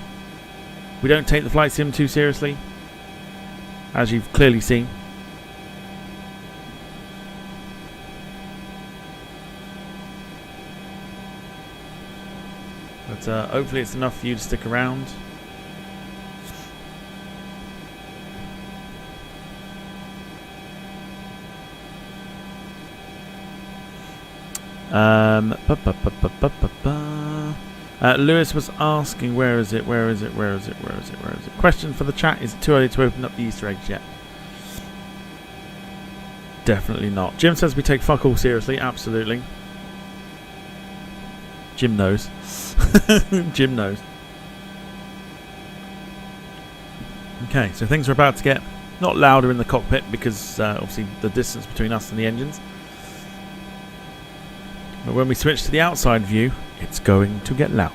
we don't take the flight sim too seriously, as you've clearly seen. But hopefully it's enough for you to stick around. Lewis was asking, where is it? Question for the chat: is it too early to open up the Easter eggs yet? Definitely not. Jim says we take fuck all seriously. Absolutely. Jim knows. Jim knows. Okay, so things are about to get not louder in the cockpit because obviously the distance between us and the engines. But when we switch to the outside view, it's going to get loud.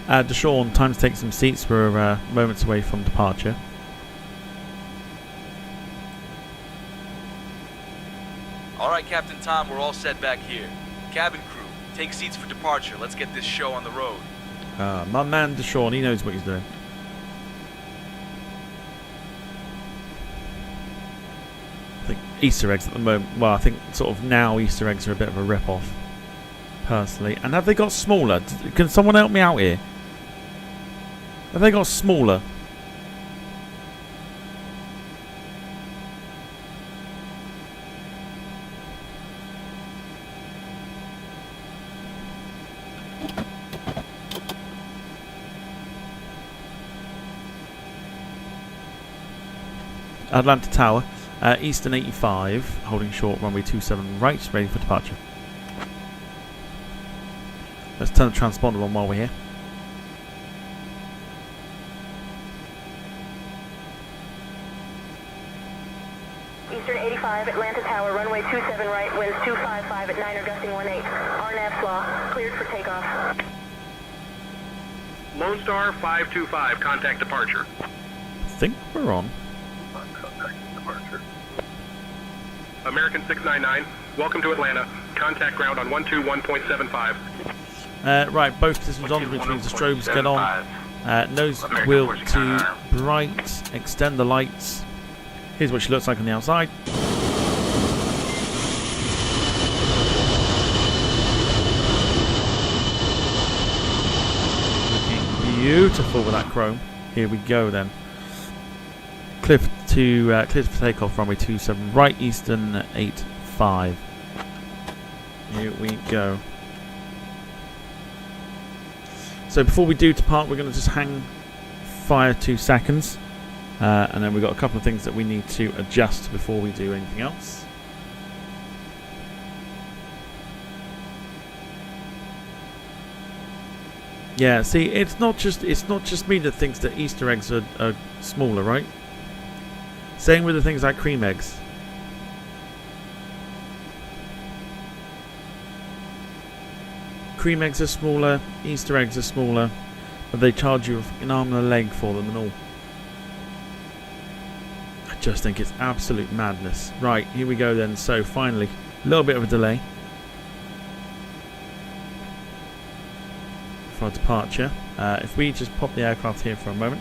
Deshaun, time to take some seats. We're moments away from departure. Alright, Captain Tom, we're all set back here. Cabin crew, take seats for departure. Let's get this show on the road. My man Deshaun, he knows what he's doing. I think Easter eggs at the moment, well, I think sort of now Easter eggs are a bit of a rip-off, personally. And have they got smaller? Can someone help me out here? Have they got smaller? Atlanta Tower, Eastern 85, holding short, runway 27 right, ready for departure. Let's turn the transponder on while we're here. Eastern 85, Atlanta Tower, runway 27 right, winds 255 at 9 or gusting 18. RNAV slaw, cleared for takeoff. Lone Star 525, contact departure. I think we're on. American 699, welcome to Atlanta. Contact ground on 121.75. Right, both positions on, which means the strobes get on. Nose wheel to bright, extend the lights. Here's what she looks like on the outside. Looking beautiful with that chrome. Here we go then. Clear for takeoff, runway 27 right, Eastern 85. Here we go. So before we do depart, we're going to just hang fire 2 seconds. And then we've got a couple of things that we need to adjust before we do anything else. Yeah, see, it's not just me that thinks that Easter eggs are smaller, right? Same with the things like cream eggs. Cream eggs are smaller, Easter eggs are smaller, but they charge you an arm and a leg for them and all. I just think it's absolute madness. Right, here we go then. So finally, a little bit of a delay for our departure. If we just pop the aircraft here for a moment,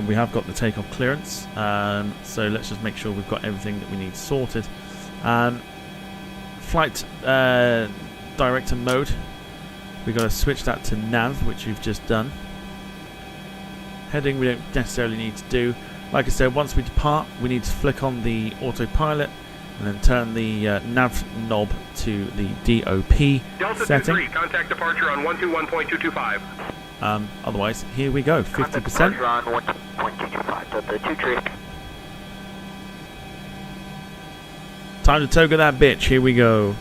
we have got the takeoff clearance, so let's just make sure we've got everything that we need sorted. Flight director mode, we've got to switch that to nav, which we've just done. Heading we don't necessarily need to do. Like I said, once we depart, we need to flick on the autopilot and then turn the nav knob to the DOP Delta setting. 23, contact departure on 121.225. Otherwise, here we go, 50%. On 1.225, Delta 23. Time to toga that bitch, here we go.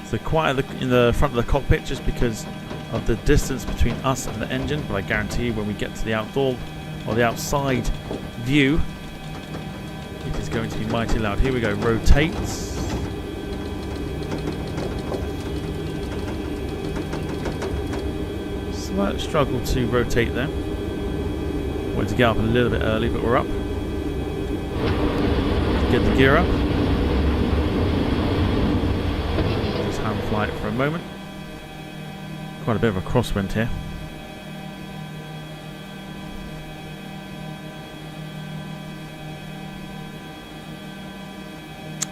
So quiet in the front of the cockpit just because of the distance between us and the engine, but I guarantee you when we get to the outdoor or the outside view, it is going to be mighty loud. Here we go, rotate. Slight struggle to rotate there. Wanted to get up a little bit early, but we're up. Get the gear up. Flight for a moment. Quite a bit of a crosswind here.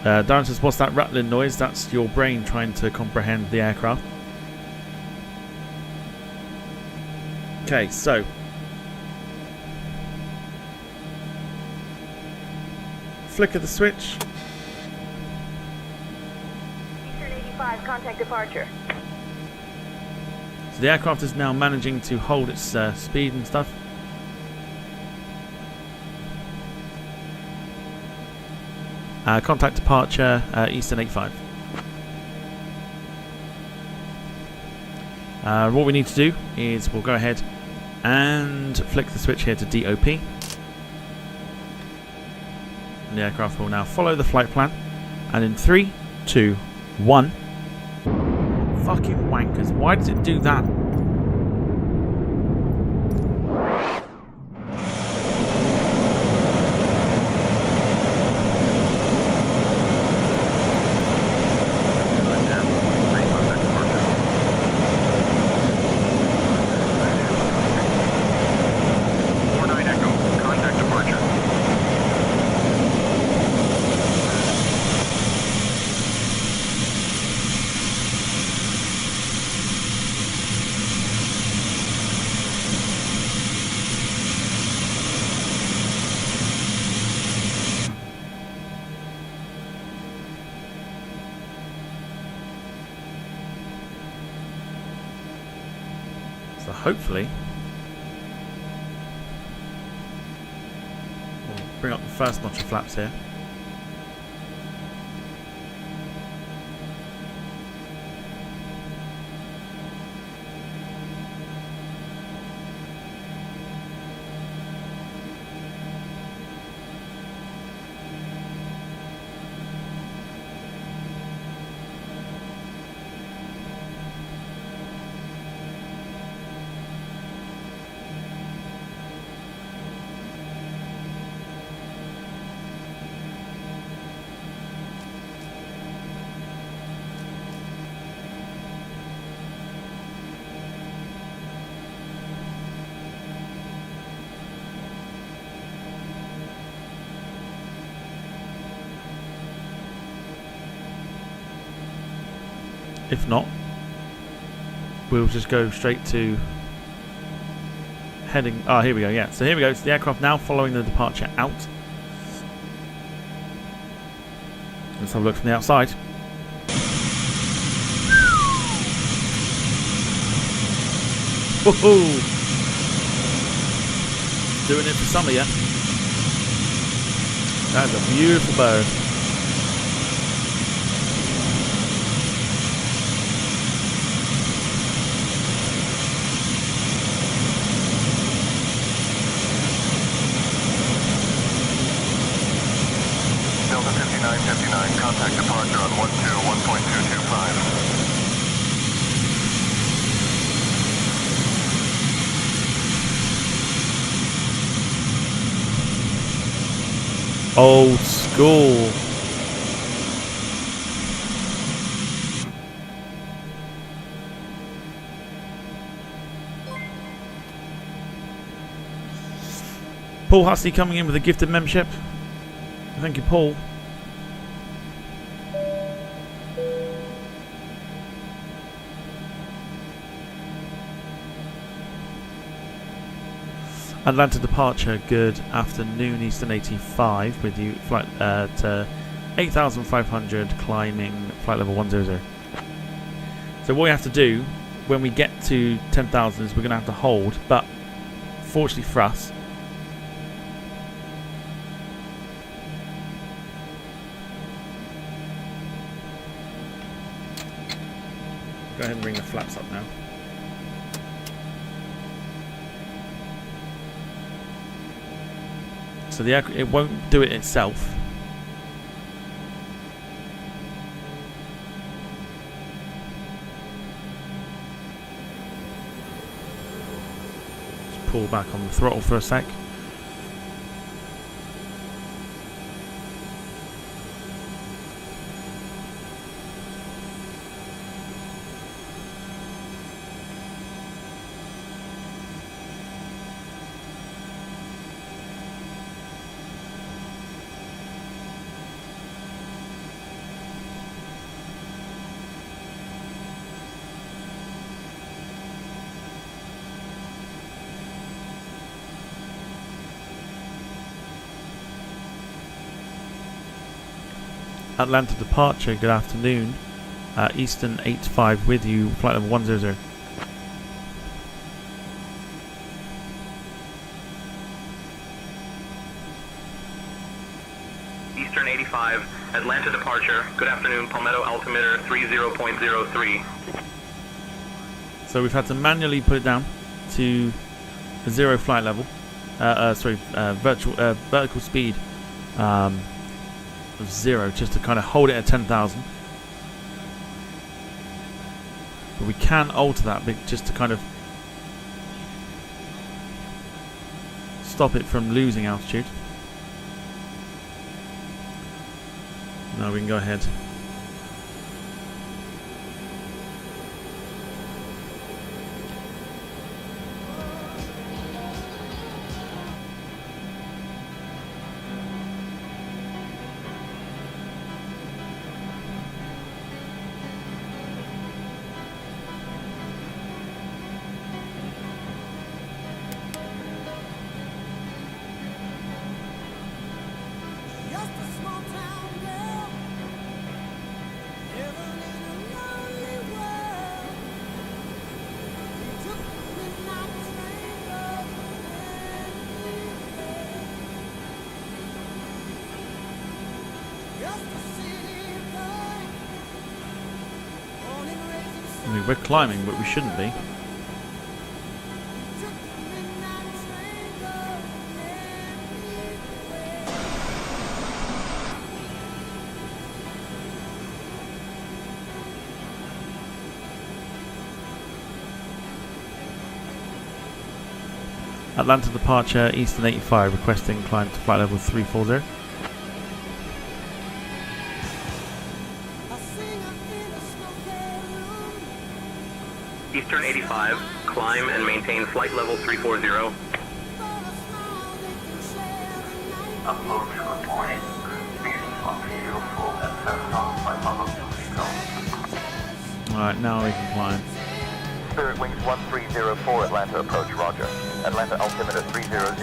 Darren says, what's that rattling noise? That's your brain trying to comprehend the aircraft. Okay, so flick of the switch. Contact departure. So the aircraft is now managing to hold its speed and stuff. Contact departure, Eastern 85. What we need to do is we'll go ahead and flick the switch here to DOP. And the aircraft will now follow the flight plan. And in 3, 2, 1. Fucking wankers, why does it do that? So hopefully we'll bring up the first notch of flaps here. If not, we'll just go straight to heading... Oh, here we go, yeah. So here we go. It's the aircraft now following the departure out. Let's have a look from the outside. Woohoo! Doing it for summer, yeah? That's a beautiful bird. Delta 5959, contact departure on 121.225. Old school. Paul Hussey coming in with a gifted membership. Thank you, Paul. Atlanta departure, good afternoon, Eastern 85 with you, flight to 8,500, climbing flight level 100. So what we have to do when we get to 10,000 is we're going to have to hold, but fortunately for us, go ahead and bring the flaps up now. So the aircraft, it won't do it itself. Just pull back on the throttle for a sec. Atlanta departure, good afternoon. Eastern 85 with you, flight level 100. Eastern 85, Atlanta departure, good afternoon, Palmetto altimeter 30.03. So we've had to manually put it down to a 0 flight level. Vertical speed. Of 0, just to kind of hold it at 10,000. But we can alter that just to kind of stop it from losing altitude. Now we can go ahead. I mean, we're climbing, but we shouldn't be. Atlanta departure, Eastern 85, requesting climb to flight level 340. Eastern 85, climb and maintain flight level 340. Approach reporting. Alright, now we can climb. Spirit Wings 1304, Atlanta approach, roger. Atlanta altimeter 3000.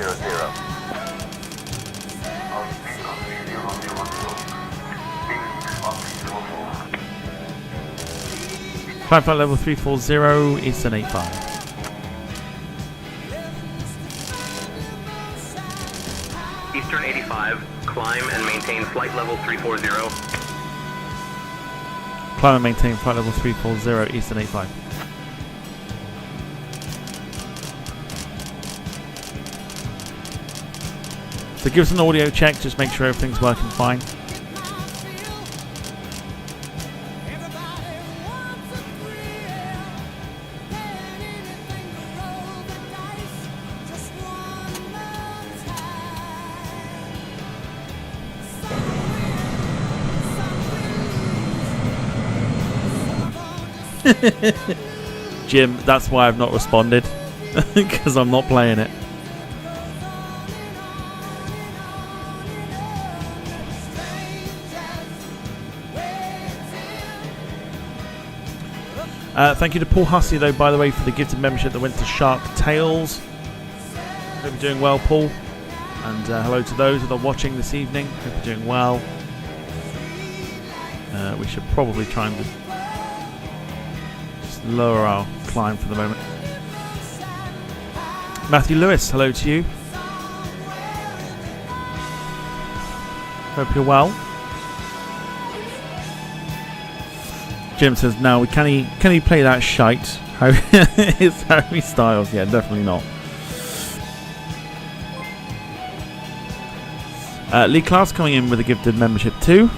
Climb flight level 340, Eastern 85. Eastern 85, climb and maintain flight level 340. Climb and maintain flight level 340, Eastern 85. So give us an audio check, just make sure everything's working fine. Jim, that's why I've not responded, because I'm not playing it. Thank you to Paul Hussey, though, by the way, for the gifted membership that went to Shark Tales. Hope you're doing well, Paul. And hello to those that are watching this evening. Hope you're doing well. We should probably try and just lower our climb for the moment. Matthew Lewis, hello to you. Hope you're well. Jim says, "No, can he play that shite? It's Harry Styles." Yeah, definitely not. Lee Clark's coming in with a gifted membership too.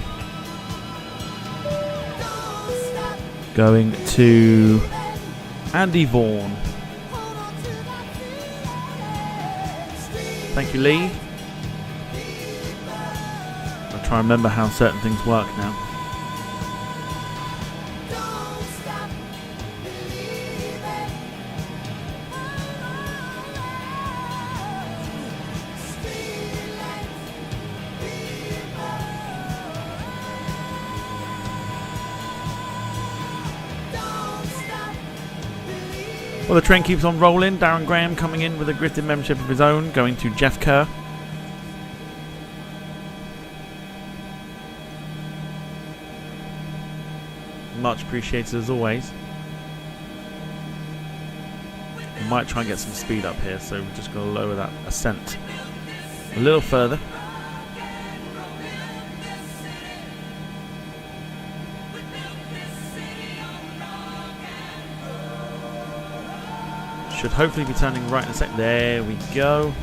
Going to Andy Vaughan. Thank you, Lee. I'll try and remember how certain things work now. Well, the train keeps on rolling. Darren Graham coming in with a gifted membership of his own, going to Jeff Kerr. Much appreciated as always. We might try and get some speed up here, so we're just going to lower that ascent a little further. Should hopefully be turning right in a sec. There we go.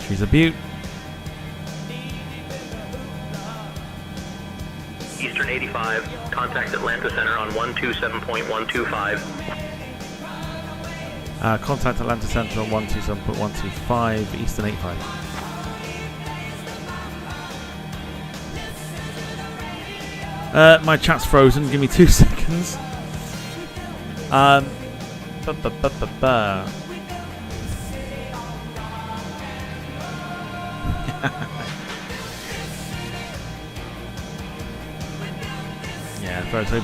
She's a beaut. Eastern 85, contact Atlanta Center on 127.125. Contact Atlanta Center on 127.125, Eastern 85. My chat's frozen, give me 2 seconds.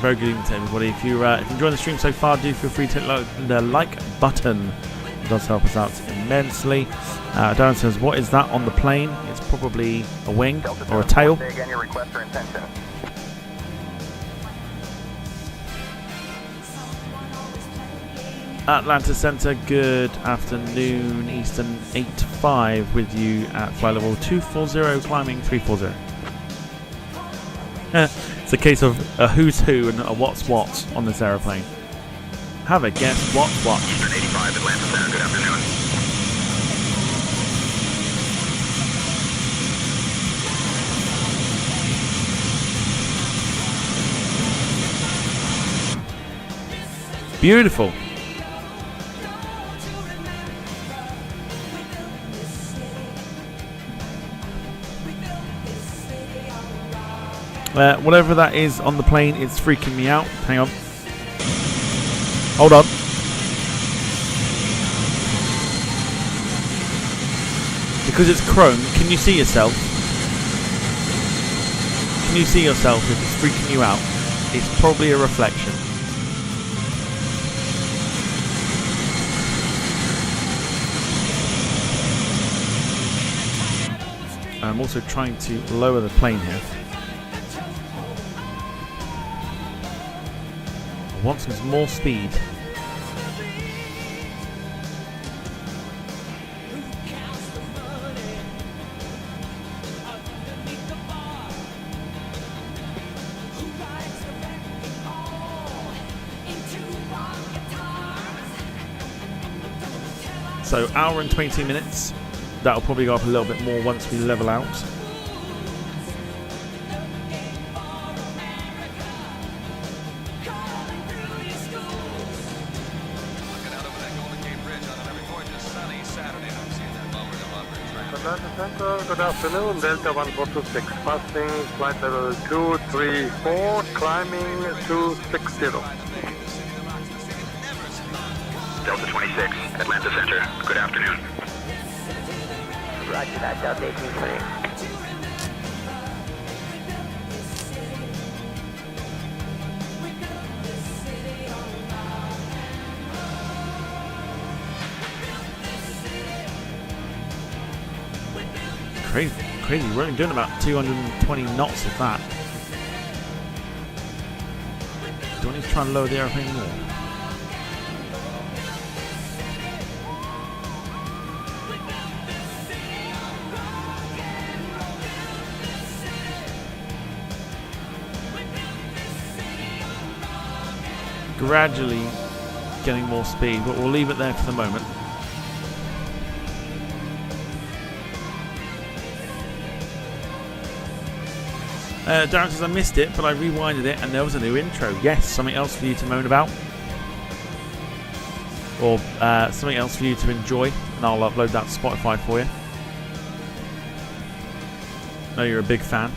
Very good evening to everybody. If you're enjoying the stream so far, do feel free to hit the like button. It does help us out immensely. Darren says, "What is that on the plane?" It's probably a wing or a tail. Say again your request or intention. Atlanta Center, good afternoon. Eastern 85 with you at flight level 240, climbing 340. It's a case of a who's who and a what's what on this aeroplane. Have a guess what's what. Eastern 85, Atlanta Center, good afternoon. Beautiful. Whatever that is on the plane, it's freaking me out. Hang on. Hold on. Because it's chrome, can you see yourself? Can you see yourself if it's freaking you out? It's probably a reflection. I'm also trying to lower the plane here. I want some more speed. So hour and 20 minutes. That'll probably go up a little bit more once we level out. Good afternoon, Delta 1426, passing flight level 234, climbing 260. Delta 26, Atlanta Center. Good afternoon. Roger that, Delta 1828. Crazy. We're only doing about 220 knots of that. Do I need to try and lower the airplane more? Gradually getting more speed, but we'll leave it there for the moment. Darren says I missed it, but I rewinded it and there was a new intro. Yes, something else for you to moan about. Or something else for you to enjoy, and I'll upload that to Spotify for you. I know you're a big fan.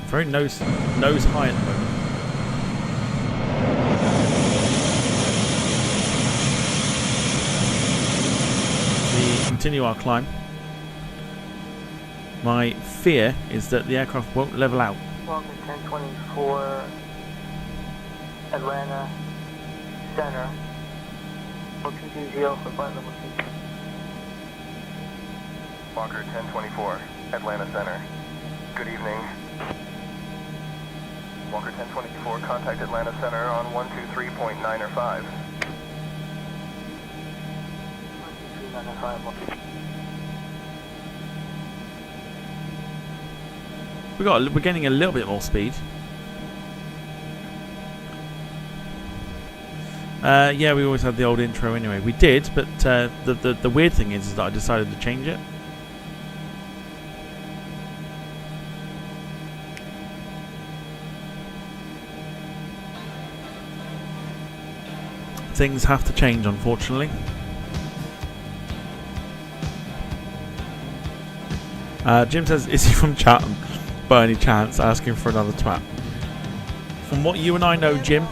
Very nose high at the moment. We continue our climb. My fear is that the aircraft won't level out. Welcome 1024, Atlanta Center. 220 for flight level 2. Walker 1024, Atlanta Center. Good evening. Walker 1024, contact Atlanta Center on 123.9 or 5. 123.9 or 5. We're getting a little bit more speed. Yeah, we always had the old intro anyway. We did, but the weird thing is that I decided to change it. Things have to change, unfortunately. Jim says, is he from Chatham by any chance, asking for another twat? From what you and I know, Jim,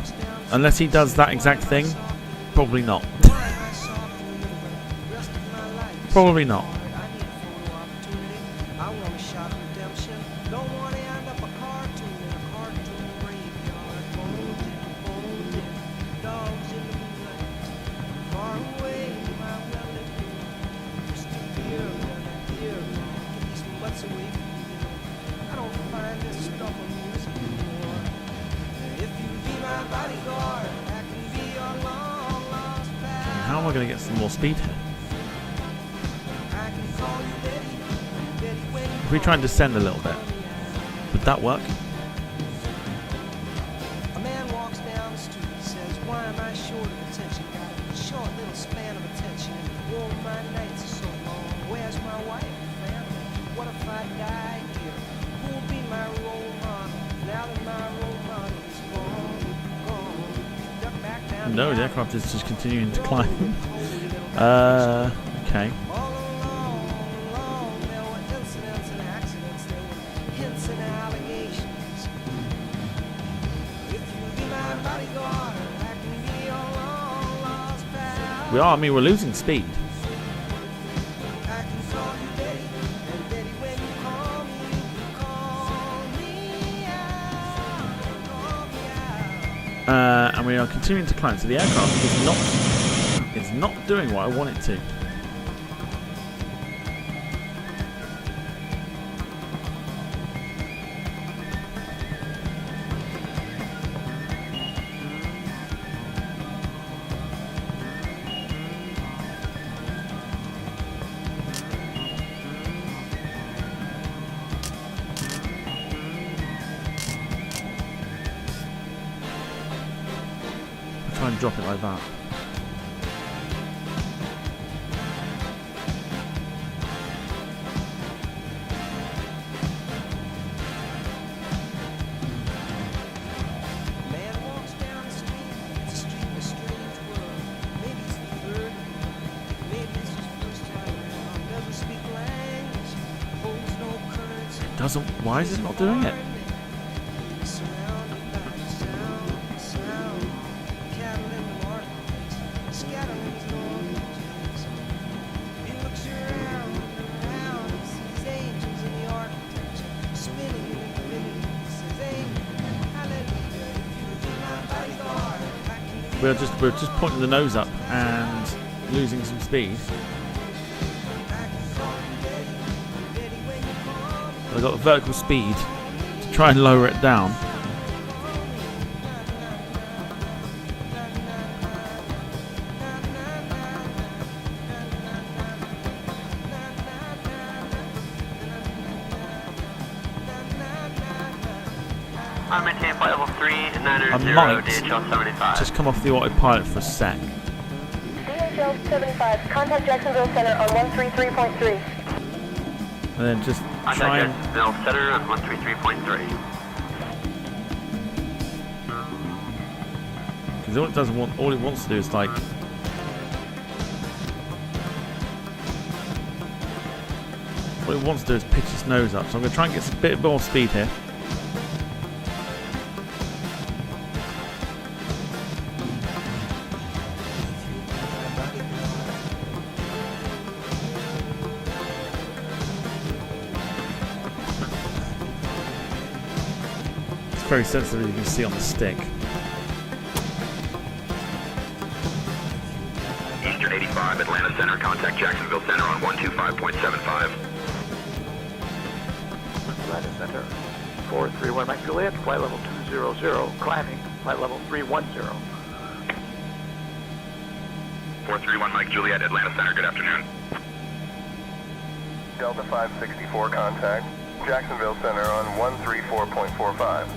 unless he does that exact thing, probably not. Probably not. How am I going to get some more speed here? If we try and descend a little bit, would that work? A man walks down the street, says, why am I short of attention? Got a short little span of attention. All my nights are so long. Where's my wife and family? What if I die here? Who will be my role model? Now that my role model is gone. Duck back down. No, the aircraft is just continuing to climb. Okay. We are, I mean, we're losing speed. And we are continuing to climb, so the aircraft is not doing what I want it to. Try and drop it like that. It doesn't. Why is it not doing it? We're just pointing the nose up and losing some speed. I've got vertical speed to try and lower it down. I maintain flight level 390 I might DHL 75. just come off the autopilot for a sec. DHL 75, contact Jacksonville Center on 133.3. And then just try and... Jacksonville Center on 133.3. Because all it doesn't want, all it wants to do is like... What it wants to do is pitch its nose up. So I'm going to try and get a bit more speed here. Very sensitive, you can see on the stick. Eastern 85, Atlanta Center, contact Jacksonville Center on 125.75. Atlanta Center, 431 Mike Juliet, flight level 200, climbing, flight level 310. 431 Mike Juliet, Atlanta Center, good afternoon. Delta 564 contact, Jacksonville Center on 134.45.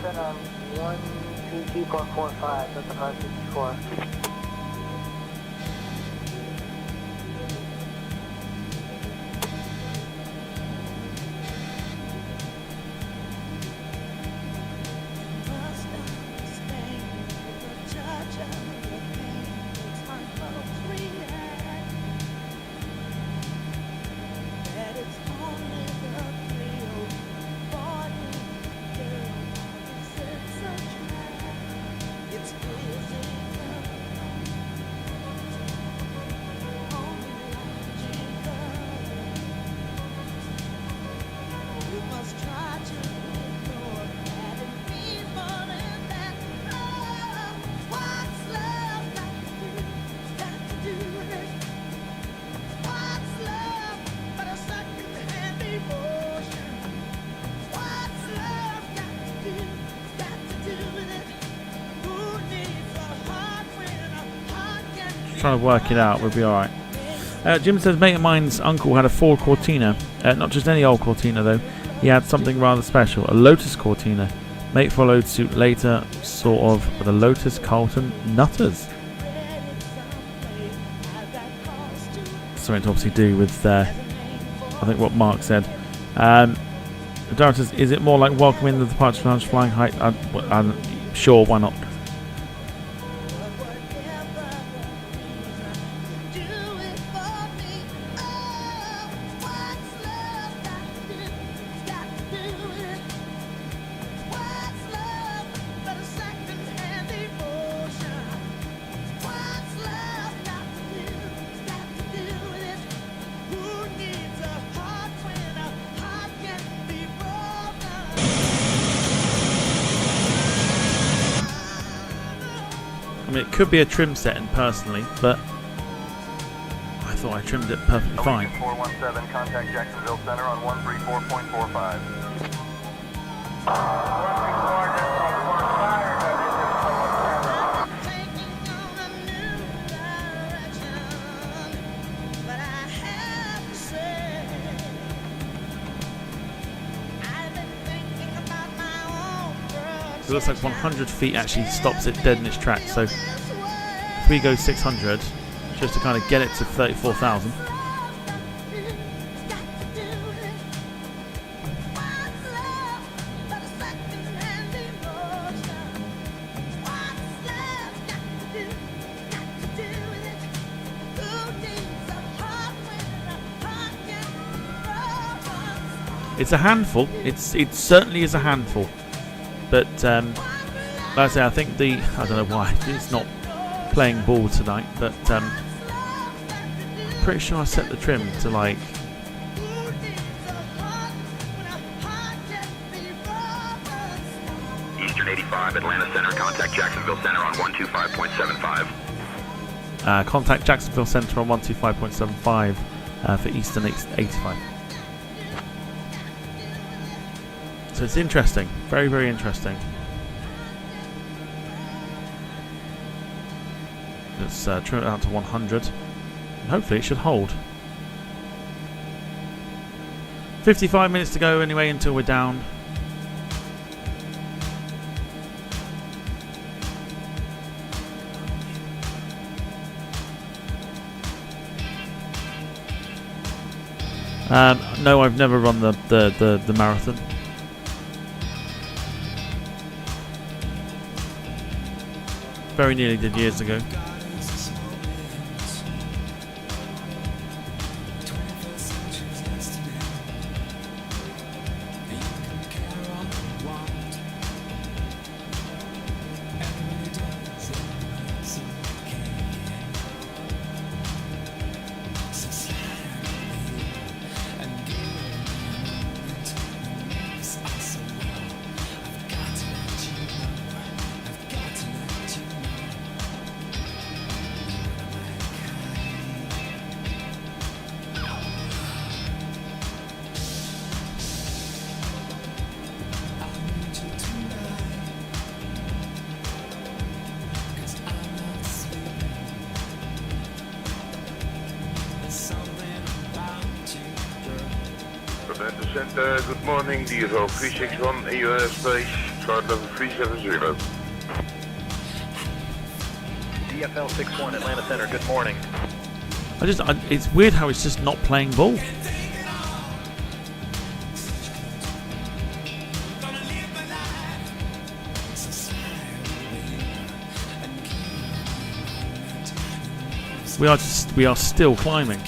Center on 122.45, Delta 564. trying to work it out. We'll be alright. Jim says, mate of mine's uncle had a Ford Cortina. Not just any old Cortina, though. He had something rather special. A Lotus Cortina. Mate followed suit later, sort of, with a Lotus Carlton Nutters. Something to obviously do with, I think, what Mark said. Darren says, is it more like welcoming the departure lounge flying height? I'm sure, why not? I mean, it could be a trim setting personally, but I thought I trimmed it perfectly fine. 417, contact Jacksonville Center on 134.45. So it looks like 100 feet actually stops it dead in its tracks. So if we go 600, just to kind of get it to 34,000. It's a handful. It certainly is a handful. But like I say, I think I don't know why it's not playing ball tonight, but pretty sure I set the trim to like Eastern 85, Atlanta Center, contact Jacksonville Center on 125.75. Contact Jacksonville Center on 125.75 for Eastern 85. So it's interesting, very, very interesting. Let's trim it down to 100, and hopefully it should hold. 55 minutes to go anyway until we're down. No, I've never run the marathon. Very nearly did years ago. Atlanta Center, good morning, DFO 361, AU airspace, chart level 370. DFL 61, Atlanta Center, good morning. It's weird how it's just not playing ball. We are still climbing.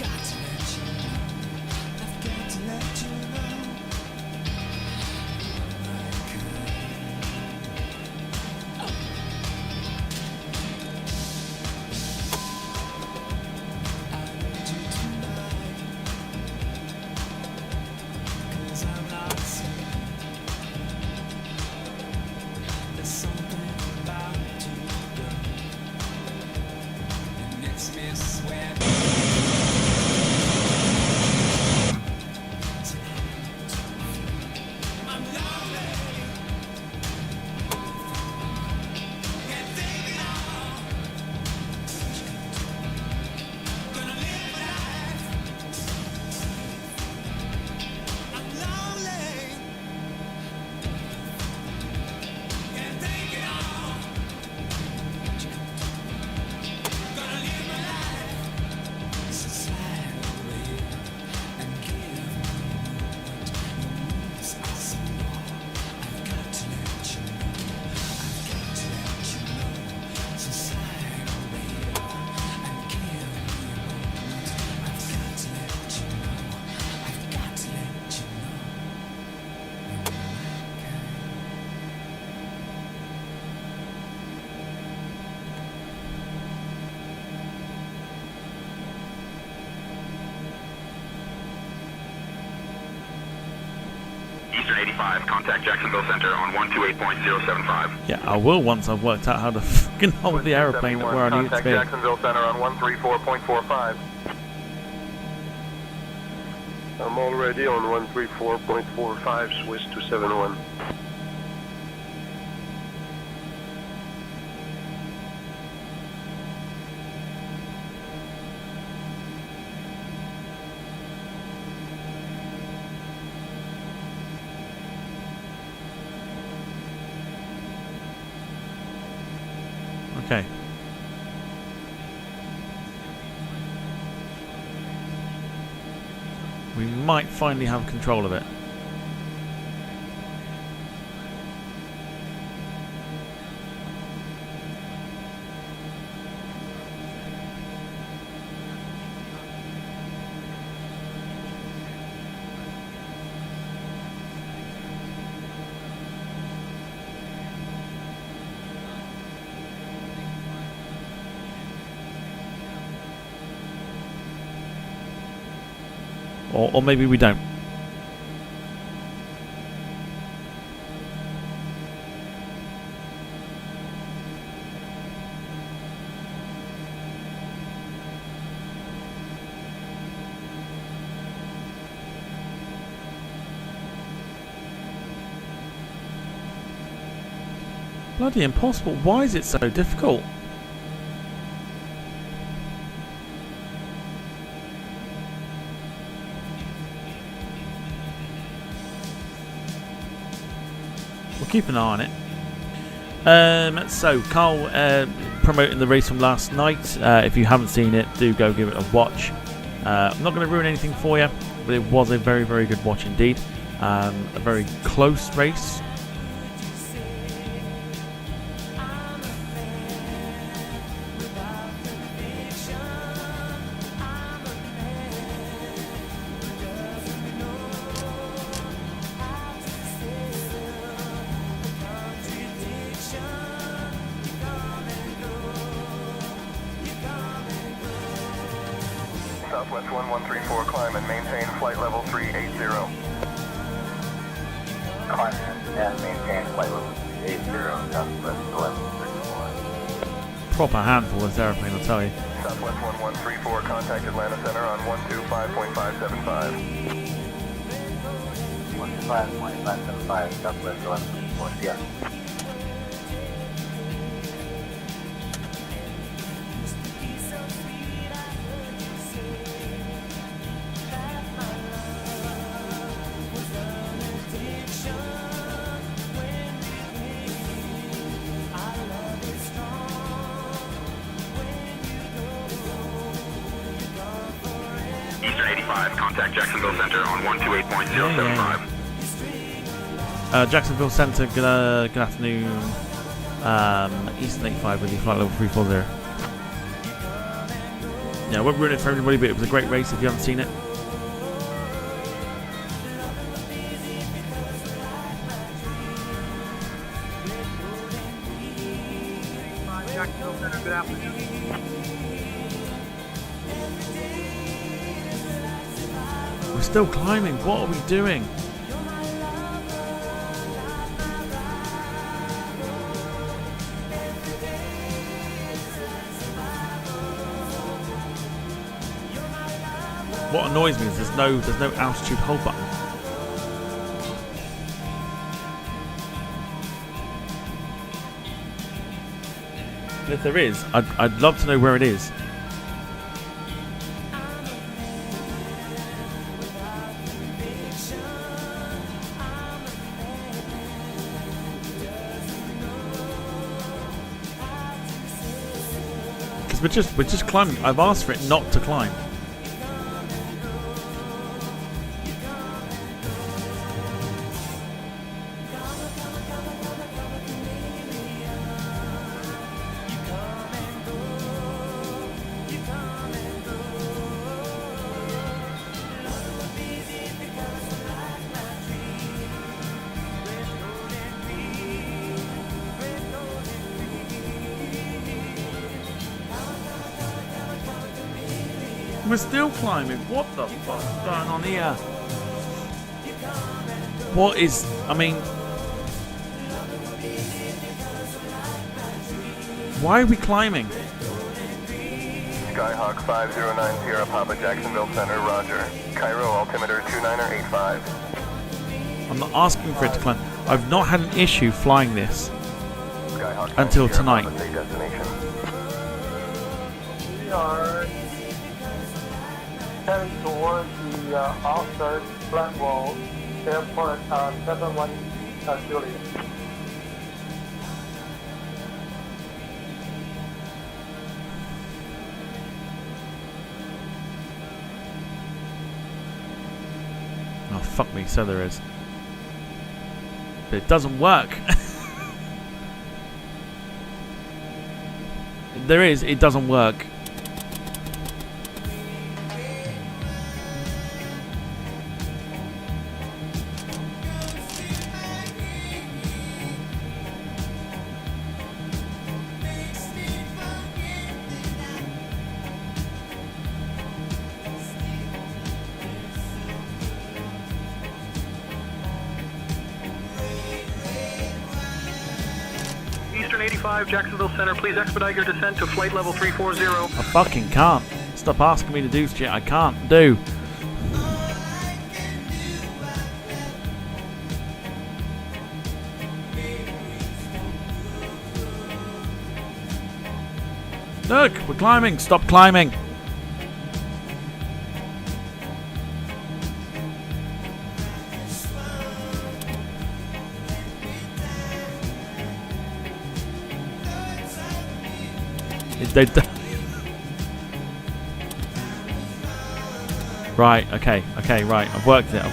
85, contact Jacksonville Center on 128.075. Yeah, I will once I've worked out how to fucking hold the aeroplane where I need it to Contact be. Jacksonville Center on 134.45. I'm already on 134.45, Swiss 271. Okay. We might finally have control of it. Or maybe we don't. Bloody impossible. Why is it so difficult? Keep an eye on it. So Carl promoting the race from last night. If you haven't seen it, do go give it a watch. I'm not going to ruin anything for you, but it was a very, very good watch indeed. A very close race. Southwest 1134, climb and maintain flight level 380. Climb and maintain flight level 380, Southwest 1134. Proper handful this aeroplane, I'll tell you. Southwest 1134, contact Atlanta Center on 125.575. 125.575, Southwest 1134, yeah. Eastern 85, contact Jacksonville Center on 128.075. Jacksonville Center, good afternoon. Eastern 85 with you, flight level 340. Yeah, I won't ruin it for everybody, but it was a great race if you haven't seen it. Jacksonville Center, good afternoon. We're still climbing. What are we doing? What annoys me is there's no altitude hold button. And if there is, I'd love to know where it is. Because we're just climbing. I've asked for it not to climb. We're still climbing. What the fuck's going on here? What is... I mean... Why are we climbing? Skyhawk 509 Sierra Papa Jacksonville Center, roger. Cairo altimeter 2985. I'm not asking for it to climb. I've not had an issue flying this Skyhawk until Sierra tonight. Papa, say destination. We are heading towards the outskirts, Blackwell Airport, 71 Juliet. Oh, fuck me, so there is. But it doesn't work. There is, it doesn't work. Eastern 85, Jacksonville Center, please expedite your descent to flight level 340. I fucking can't. Stop asking me to do shit I can't do. Look, we're climbing. Stop climbing. Right, okay, right. I've worked it.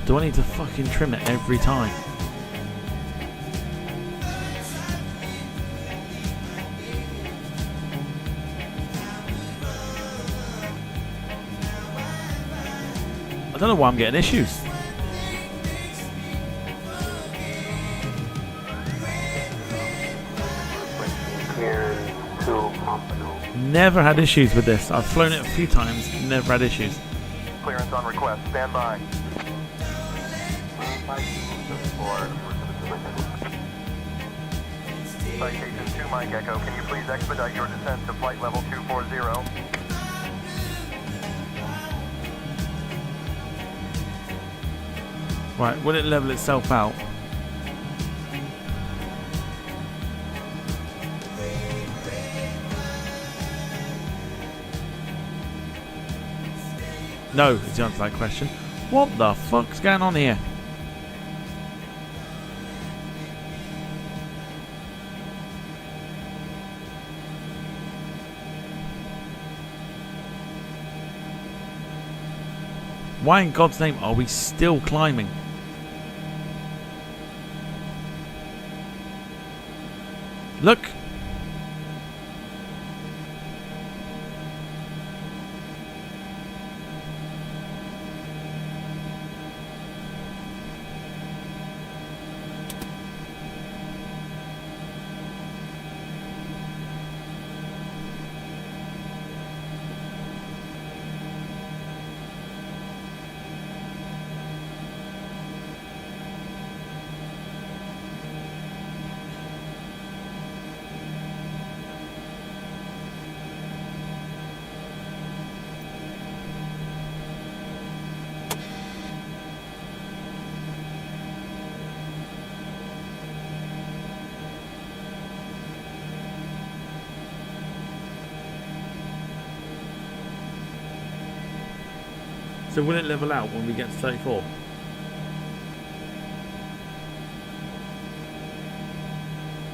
Do I need to fucking trim it every time? I don't know why I'm getting issues. Never had issues with this. I've flown it a few times, never had issues. Clearance on request, stand by. Citation 2 Mike Echo, can you please expedite your descent to flight level 240? Right, will it level itself out? No, is the answer to that question. What the fuck's going on here? Why in God's name are we still climbing? Look! So will it level out when we get to 34?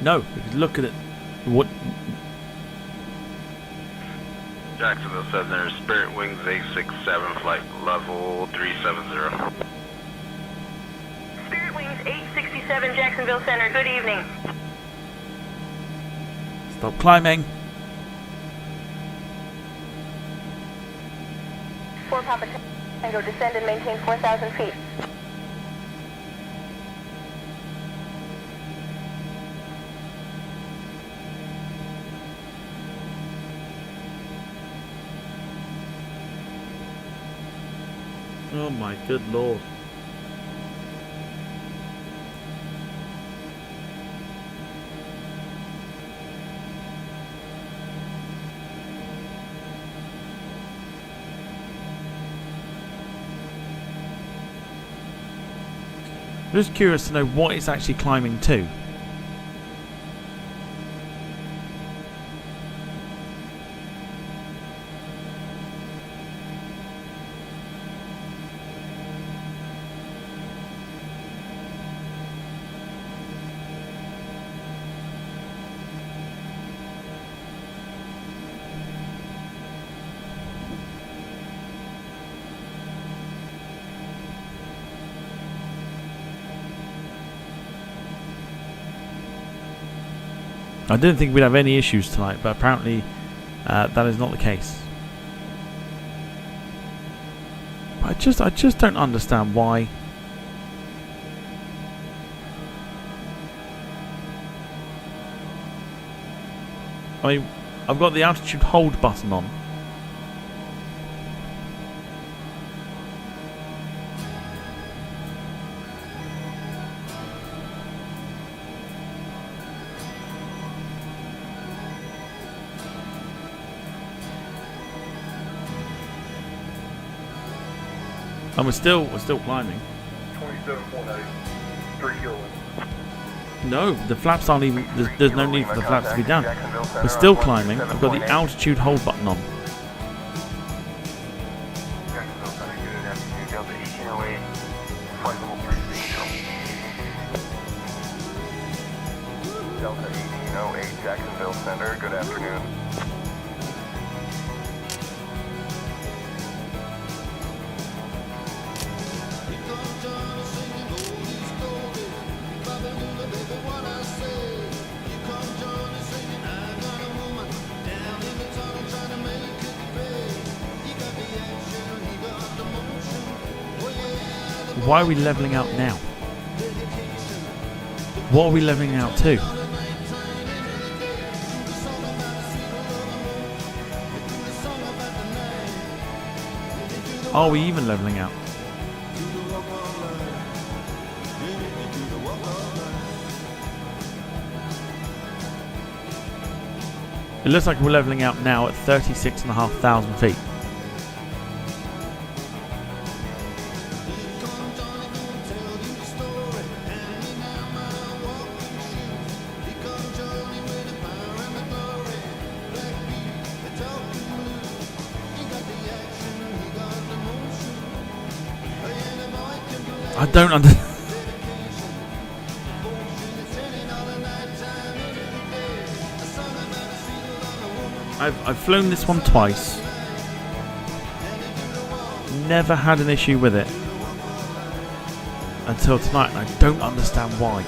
No, because look at it. What? Jacksonville Center, Spirit Wings 867, flight level 370. Spirit Wings 867, Jacksonville Center, good evening. Stop climbing. 4 Papa Tango, descend and maintain 4,000 feet. Oh my good lord. I'm just curious to know what it's actually climbing to. I didn't think we'd have any issues tonight, but apparently that is not the case. I just don't understand why. I mean, I've got the altitude hold button on. And we're still climbing. 27.8, 3 kilos. No, the flaps aren't even. There's no need for the flaps to be down. We're still climbing. I've got the altitude hold button on. Jacksonville Center, unit altitude, Delta 1808, flight level 360. Delta 1808, Jacksonville Center, good afternoon. Why are we leveling out now? What are we leveling out to? Are we even leveling out? It looks like we're leveling out now at 36,500 feet. I don't understand. I've flown this one twice. Never had an issue with it until tonight, and I don't understand why.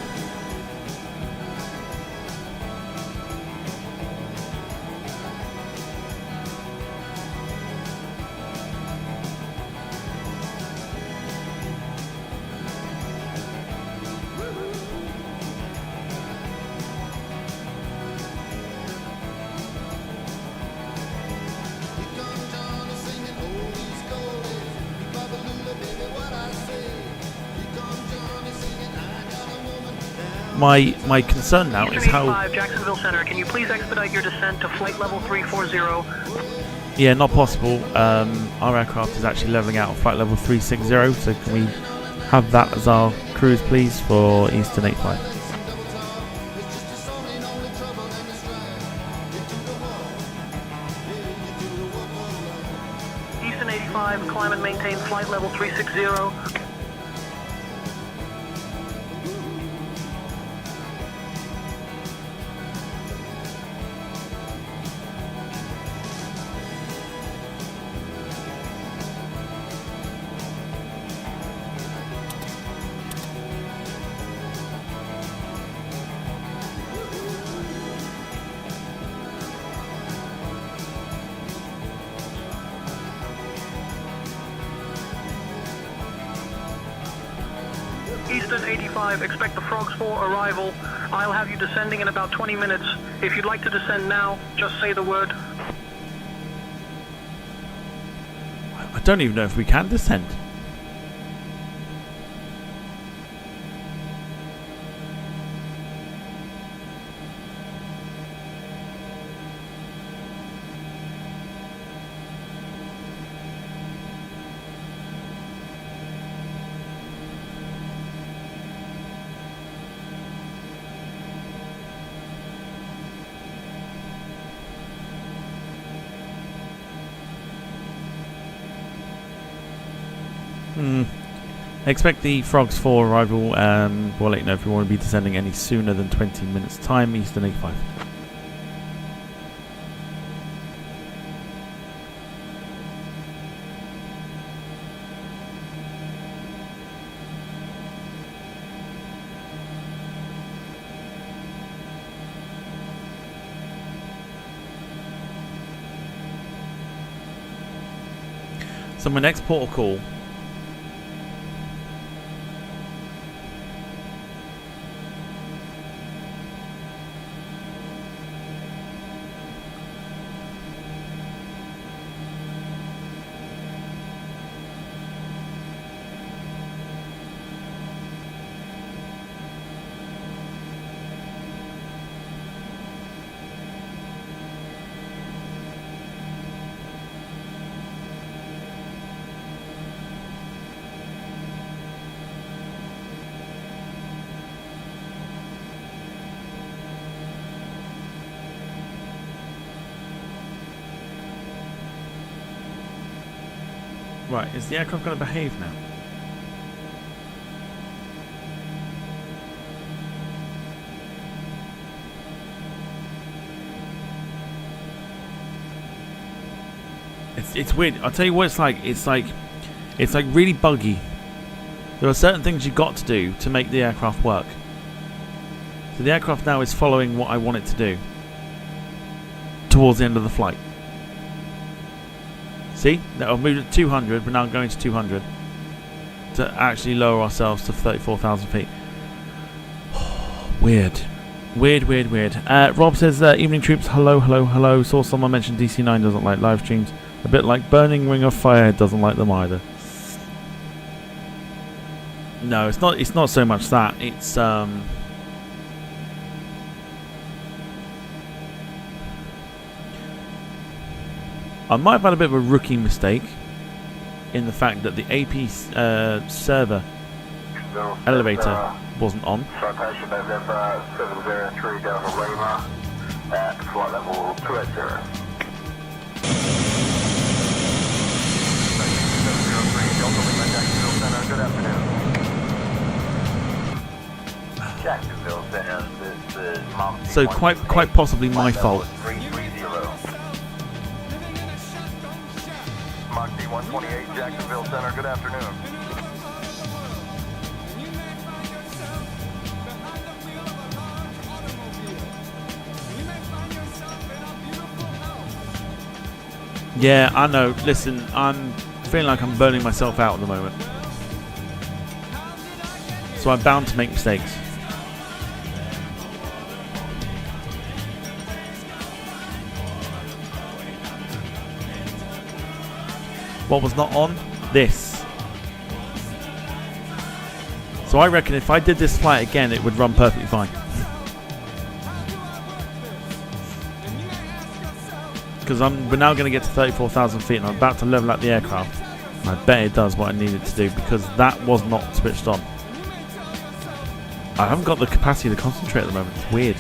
My concern now is how. Jacksonville Center, can you please expedite your descent to flight level 340? Yeah, not possible. Our aircraft is actually leveling out at flight level 360, so can we have that as our cruise, please, for Eastern 85? Eastern 85, climb and maintain flight level 360. Houston 85, expect the Frogs 4 arrival. I'll have you descending in about 20 minutes. If you'd like to descend now, just say the word. I don't even know if we can descend. Expect the Frogs 4 arrival. We'll let you know if you want to be descending any sooner than 20 minutes time, Eastern 85. So my next portal call Right, is the aircraft going to behave now? It's weird. I'll tell you what it's like. It's like really buggy. There are certain things you've got to do to make the aircraft work. So the aircraft now is following what I want it to do towards the end of the flight. See? Now I've moved it to 200, but now I'm going to 200 to actually lower ourselves to 34,000 feet. Weird. Weird. Rob says, evening troops, hello. Saw someone mention DC-9 doesn't like live streams. A bit like Burning Ring of Fire doesn't like them either. No, it's not so much that. It's I might have had a bit of a rookie mistake in the fact that the AP server elevator wasn't on. Citation November 703 Delta Lima at flight level 280. Good afternoon. Jacksonville Center, this is Mom. So quite possibly my fault. 330. Mach D128 Jacksonville Center, good afternoon. Yeah, I know. Listen, I'm feeling like I'm burning myself out at the moment. So I'm bound to make mistakes. What was not on? This. So I reckon if I did this flight again, it would run perfectly fine. Because we're now going to get to 34,000 feet and I'm about to level out the aircraft. And I bet it does what I need it to do because that was not switched on. I haven't got the capacity to concentrate at the moment. It's weird.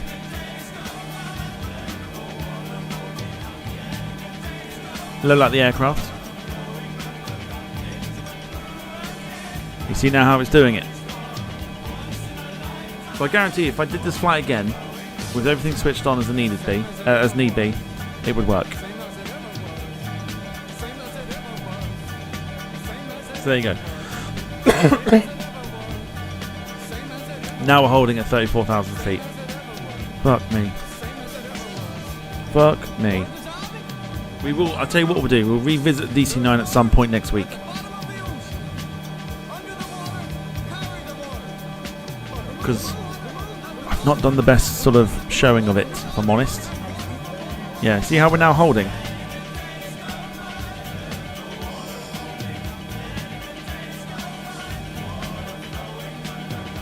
Level out the aircraft. You see now how it's doing it. So I guarantee if I did this flight again with everything switched on as need be, it would work. So there you go. Now we're holding at 34,000 feet. Fuck me. We will. I'll tell you what we'll do. We'll revisit DC-9 at some point next week. because I've not done the best sort of showing of it, if I'm honest. Yeah, see how we're now holding?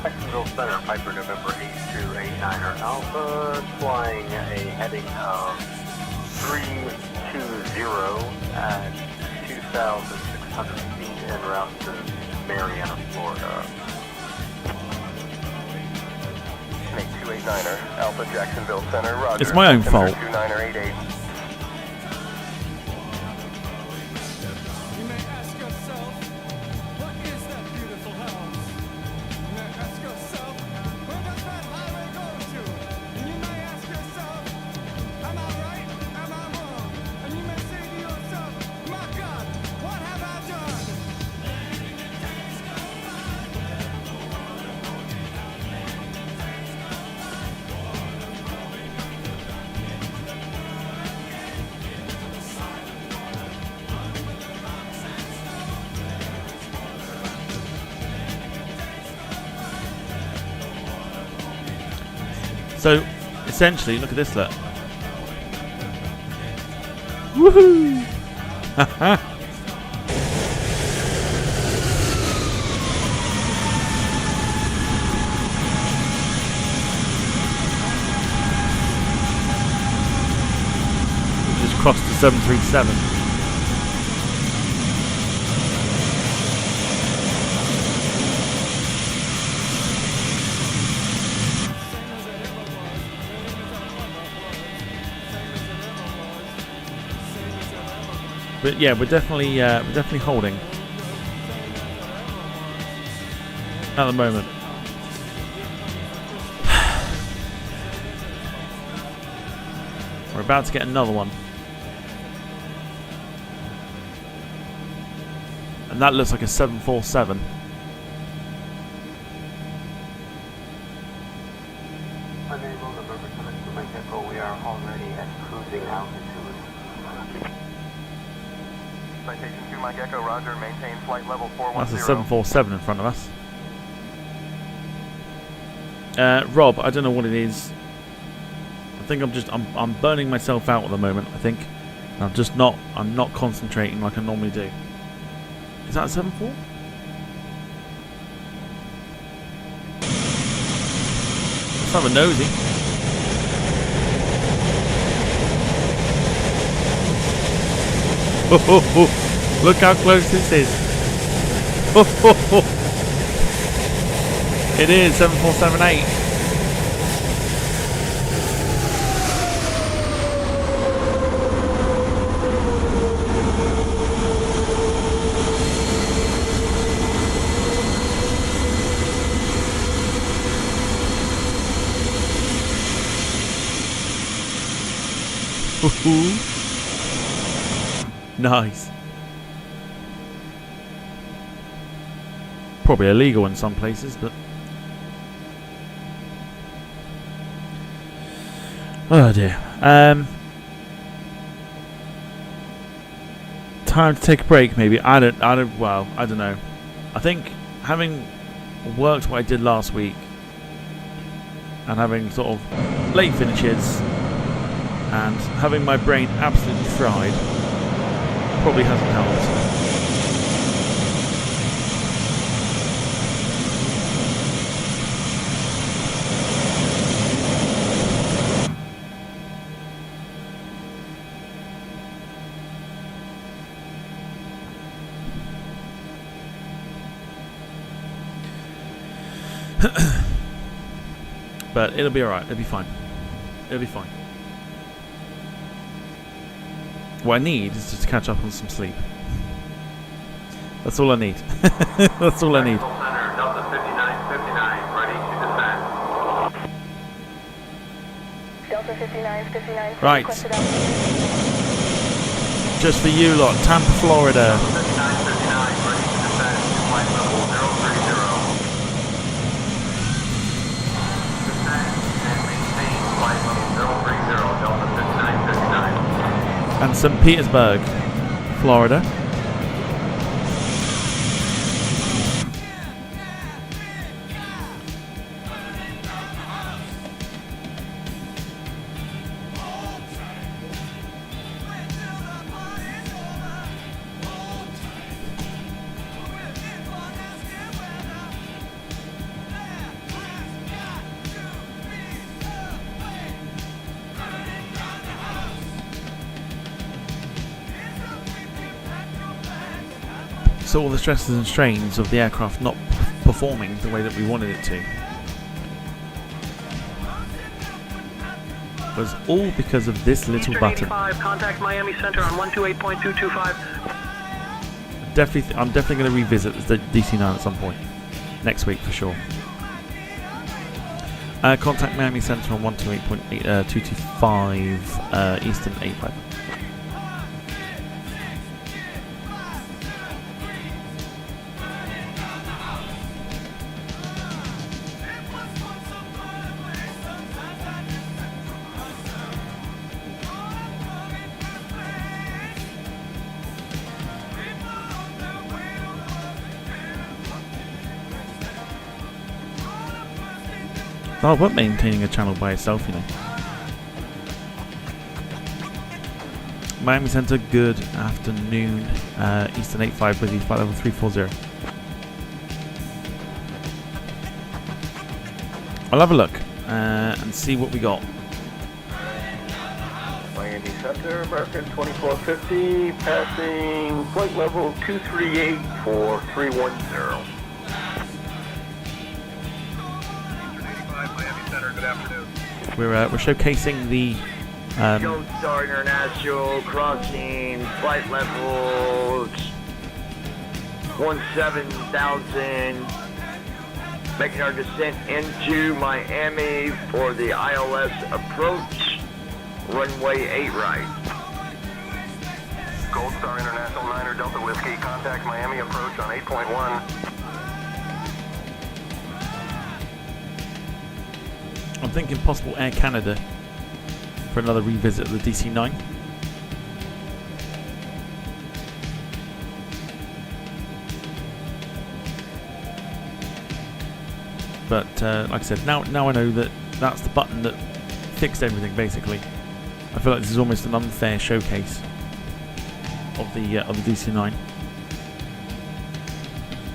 Jacksonville Center, Piper November 8289er Alpha, flying a heading of 320 at 2,600 feet en route to Marietta, Florida. 8289er, Alpha Jacksonville Center, roger. It's my own fault. 2988. So, essentially, look at this, look. Woohoo! Haha! We just crossed the 737. But yeah, we're definitely holding at the moment. We're about to get another one, and that looks like a 747. Unable to connect to my depot. We are already at cruising altitude. Citation to Mike Echo, roger, maintain flight level 410. That's a 747 in front of us. Rob, I don't know what it is. I think I'm burning myself out at the moment, I think. I'm not concentrating like I normally do. Is that a 74? Let's have a nosy. Look how close this is. It is 7478. Nice. Probably illegal in some places, but oh dear. Time to take a break, maybe. I don't know. I think having worked what I did last week and having sort of late finishes and having my brain absolutely fried probably hasn't helped. But it'll be alright, it'll be fine. It'll be fine. What I need is just to catch up on some sleep. That's all I need. That's all I need. Delta 5959, ready to descend. Delta 5959. Right. Just for you lot, Tampa, Florida. 5959, ready to descend. Flight level 030. Descend and maintain flight level 030, Delta 5959. And St. Petersburg, Florida. So all the stresses and strains of the aircraft not performing the way that we wanted it to was all because of this little Eastern button. 85, contact Miami Center on 128.225. I'm definitely going to revisit the DC-9 at some point next week for sure. Contact Miami Center on 128.225 Eastern 85. Oh, but maintaining a channel by itself, you know. Miami Center, good afternoon. Eastern 85 with you, flight level 340. I'll have a look and see what we got. Miami Center, American 2450, passing flight level 238 for 310. Good afternoon. We're showcasing the Gold Star International crossing flight level 17,000, making our descent into Miami for the ILS approach, runway 8 right. Gold Star International 9er Delta Whiskey, contact Miami approach on 8.1. I'm thinking possible Air Canada for another revisit of the DC-9. But like I said, now I know that that's the button that fixed everything. Basically, I feel like this is almost an unfair showcase of the DC-9.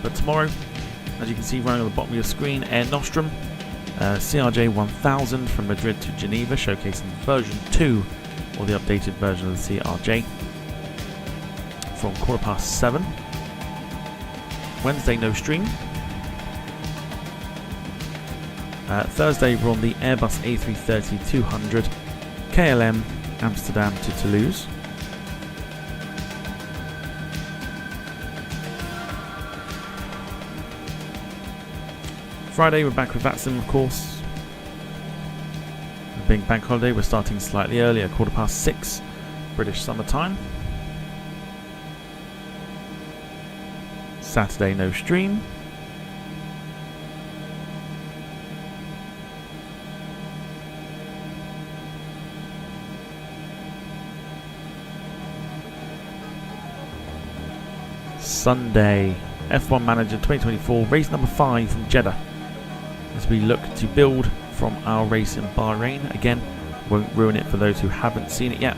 But tomorrow, as you can see running on the bottom of your screen, Air Nostrum. CRJ 1000 from Madrid to Geneva, showcasing version 2 or the updated version of the CRJ from 7:15. Wednesday, no stream. Thursday, we're on the Airbus A330-200 KLM Amsterdam to Toulouse. Friday, we're back with VATSIM, of course. Being bank holiday, we're starting slightly earlier, 6:15 British summer time. Saturday, no stream. Sunday, F1 Manager 2024, race number 5 from Jeddah. As we look to build from our race in Bahrain. Again, won't ruin it for those who haven't seen it yet.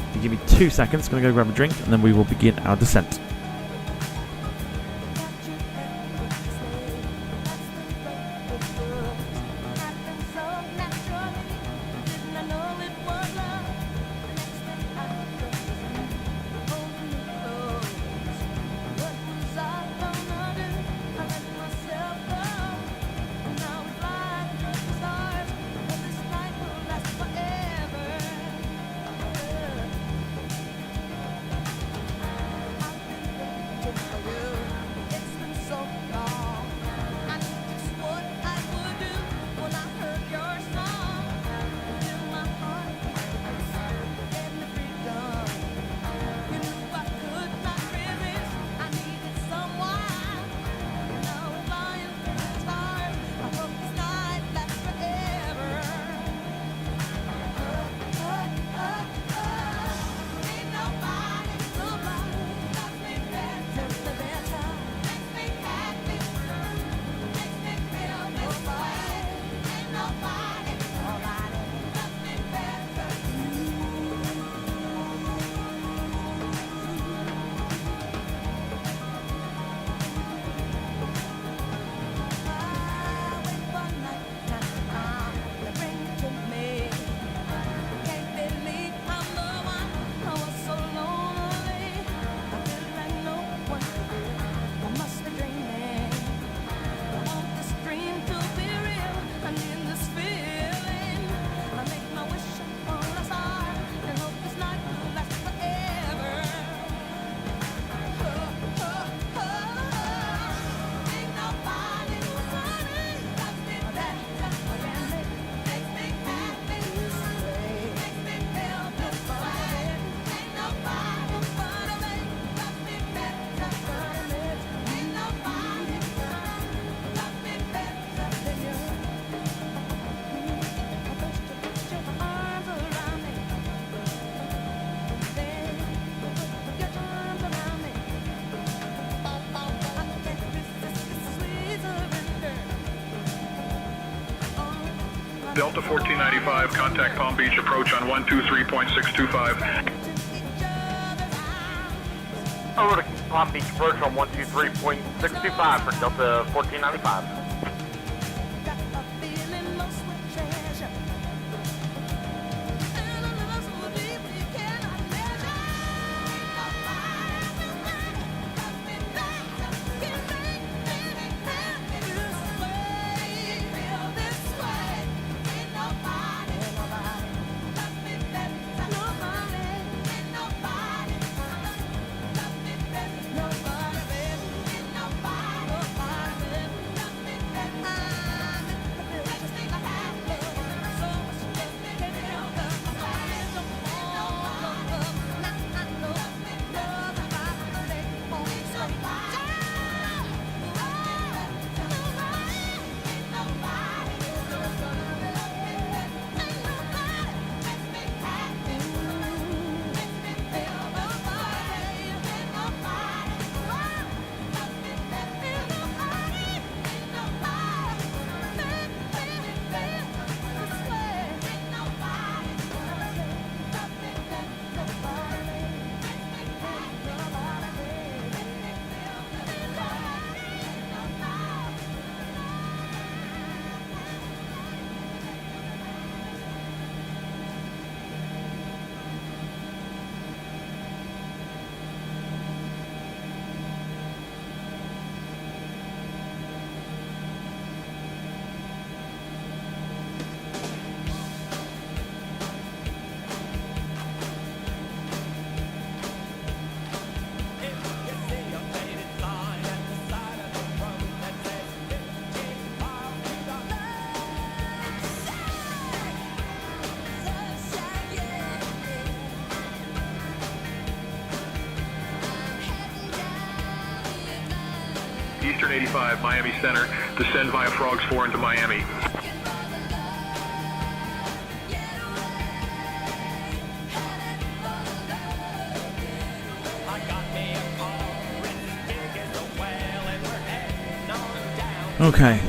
If you give me 2 seconds, going to go grab a drink and then we will begin our descent. Delta 1495, contact Palm Beach approach on 123.625. Over to Palm Beach approach on 123.625 for Delta 1495. Eastern 85, Miami Center. Descend via Frogs 4 into Miami. Okay.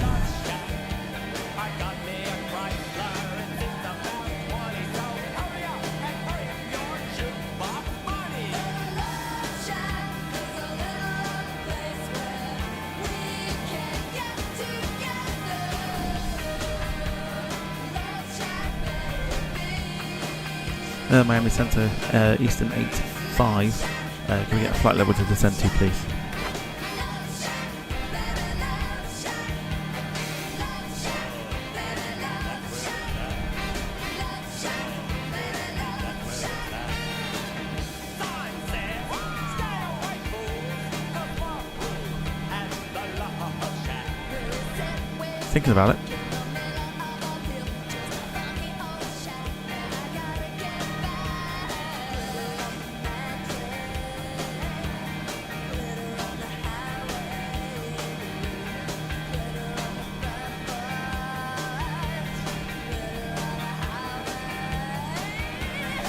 Miami Center, Eastern 85. Can we get a flight level to descend to, please? Thinking about it.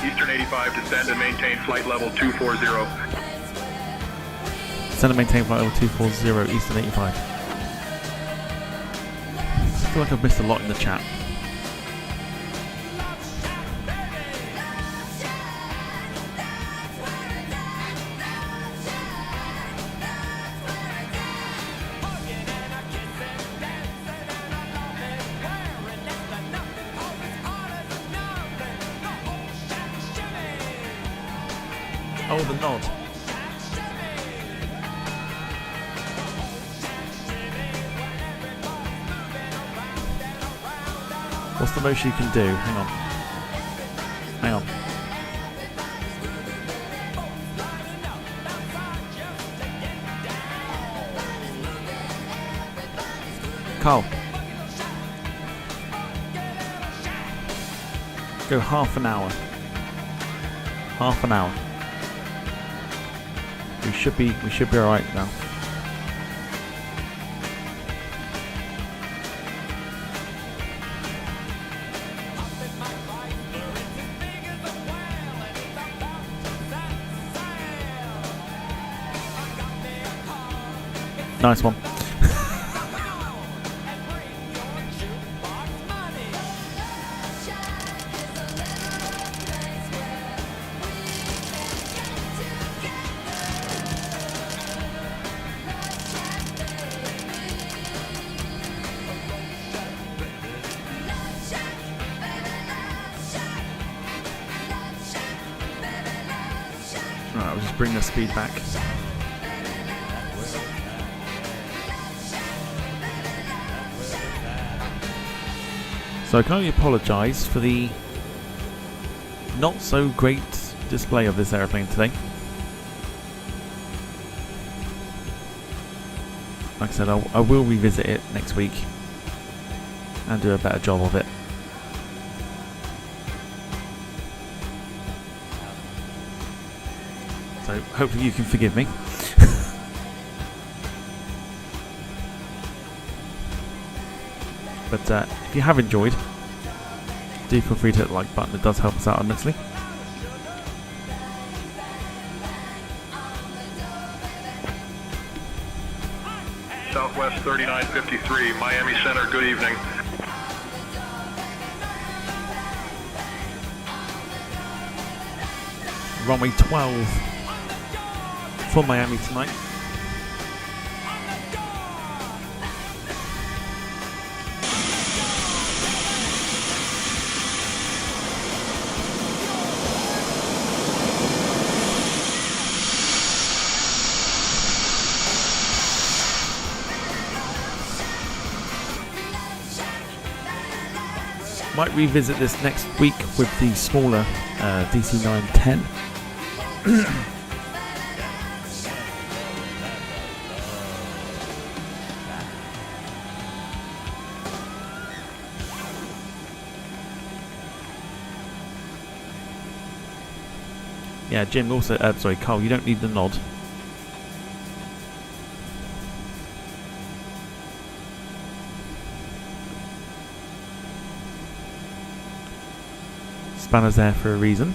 Eastern 85, descend and maintain flight level 240. Descend and maintain flight level 240, Eastern 85. I feel like I've missed a lot in the chat. Oh, the nod. What's the most you can do? Hang on. Hang on. Carl. Go half an hour. Half an hour. We should be alright now. Nice one. just bring the speed back. So I can only apologise for the not so great display of this aeroplane today. Like I said, I will revisit it next week and do a better job of it. So hopefully you can forgive me. But if you have enjoyed, do feel free to hit the like button. It does help us out immensely. Southwest 3953, Miami Center, good evening. Runway 12 for Miami tonight. Might revisit this next week with the smaller DC-9 10. Yeah, Jim also, sorry, Carl, you don't need the nod. Spanner's there for a reason.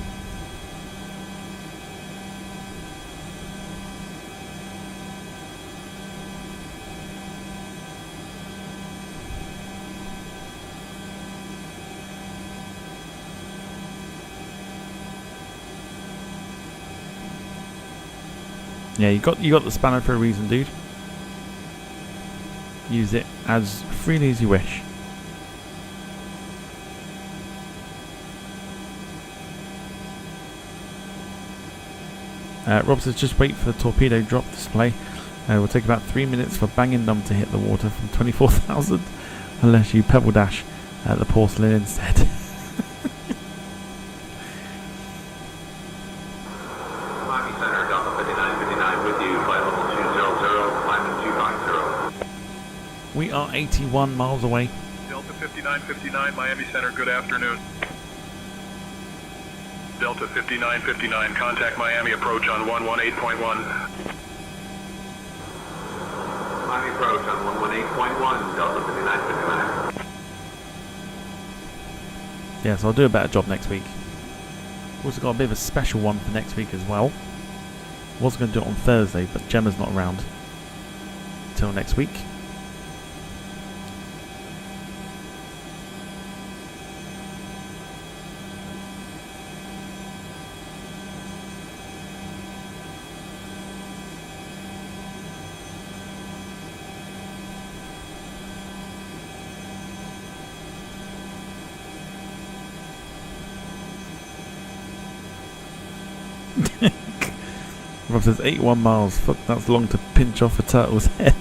Yeah, you got the spanner for a reason, dude. Use it as freely as you wish. Rob says just wait for the torpedo drop display. It will take about 3 minutes for banging numb to hit the water from 24,000 unless you pebble dash the porcelain instead. Miami Center, Delta 5959 with you, flight level 200, climbing 250. We are 81 miles away. Delta 5959, Miami Center, good afternoon. Delta 5959, contact Miami approach on 118.1. Miami approach on 118.1, Delta 5959. Yeah, so I'll do a better job next week. Also got a bit of a special one for next week as well. Was going to do it on Thursday, but Gemma's not around until next week. Rob says 81 miles. Fuck, that's long to pinch off a turtle's head.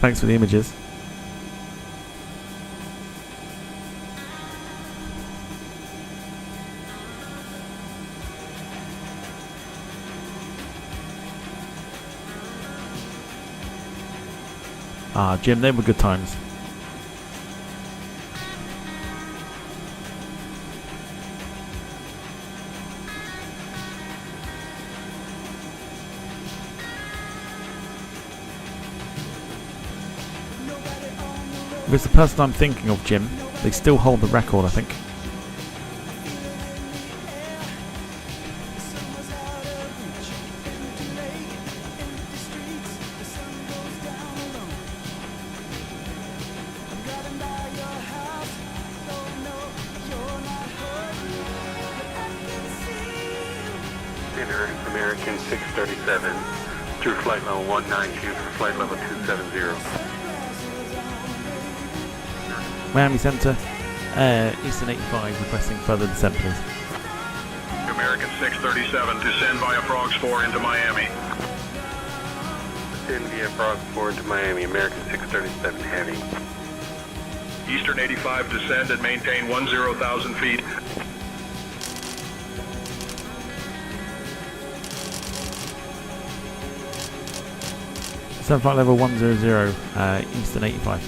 Thanks for the images. Ah, Jim, they were good times. If it's the person I'm thinking of, Jim, they still hold the record, I think. American 637 through flight level 192 for flight level 270. Miami Center, Eastern 85 requesting further descent, please. American 637, descend via Frogs 4 into Miami. Descend via Frogs 4 into Miami, American 637 heavy. Eastern 85, descend and maintain 10,000 feet. Flight level 100, Eastern 85.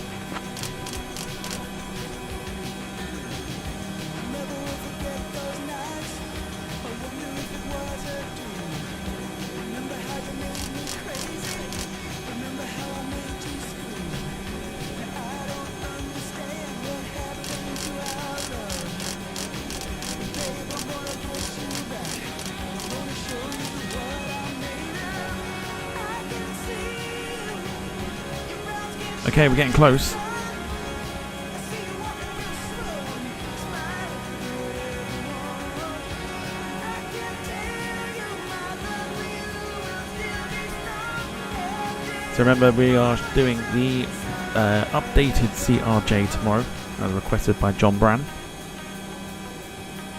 Okay, we're getting close. So remember, we are doing the updated CRJ tomorrow, as requested by John Brand.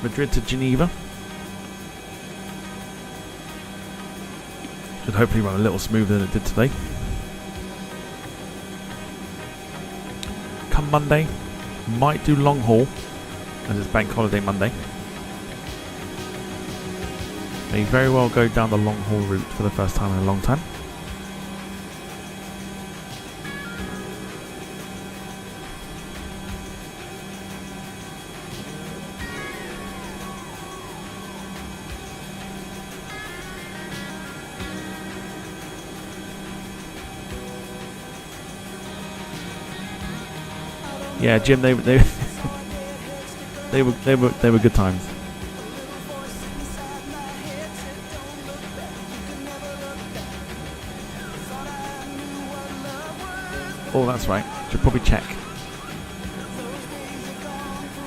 Madrid to Geneva. Should hopefully run a little smoother than it did today. Come Monday, might do long haul, as it's bank holiday Monday. May very well go down the long haul route for the first time in a long time. Yeah, Jim, they were good times. Oh, that's right. Should probably check.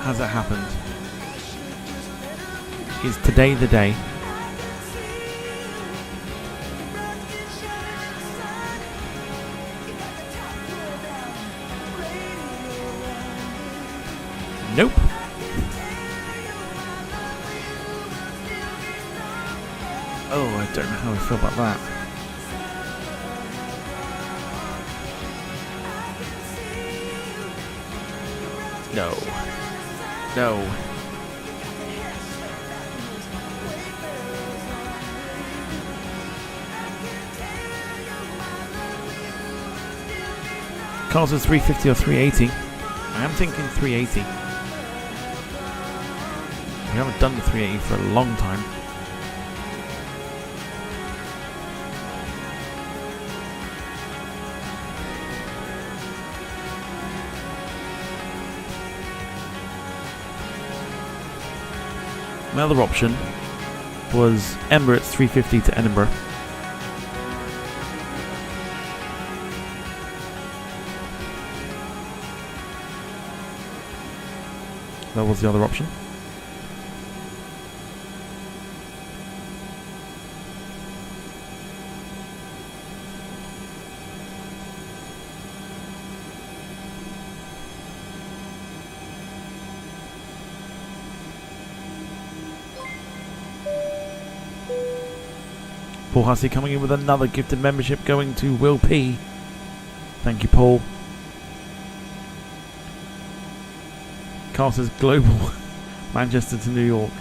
Has that happened? Is today the day? Nope. Oh, I don't know how I feel about that. No. No. Cars are 350 or 380. I am thinking 380. We haven't done the 380 for a long time. My other option was Emirates 350 to Edinburgh. That was the other option. Paul Hussey coming in with another gifted membership going to Will P. Thank you, Paul. Carter's Global, Manchester to New York.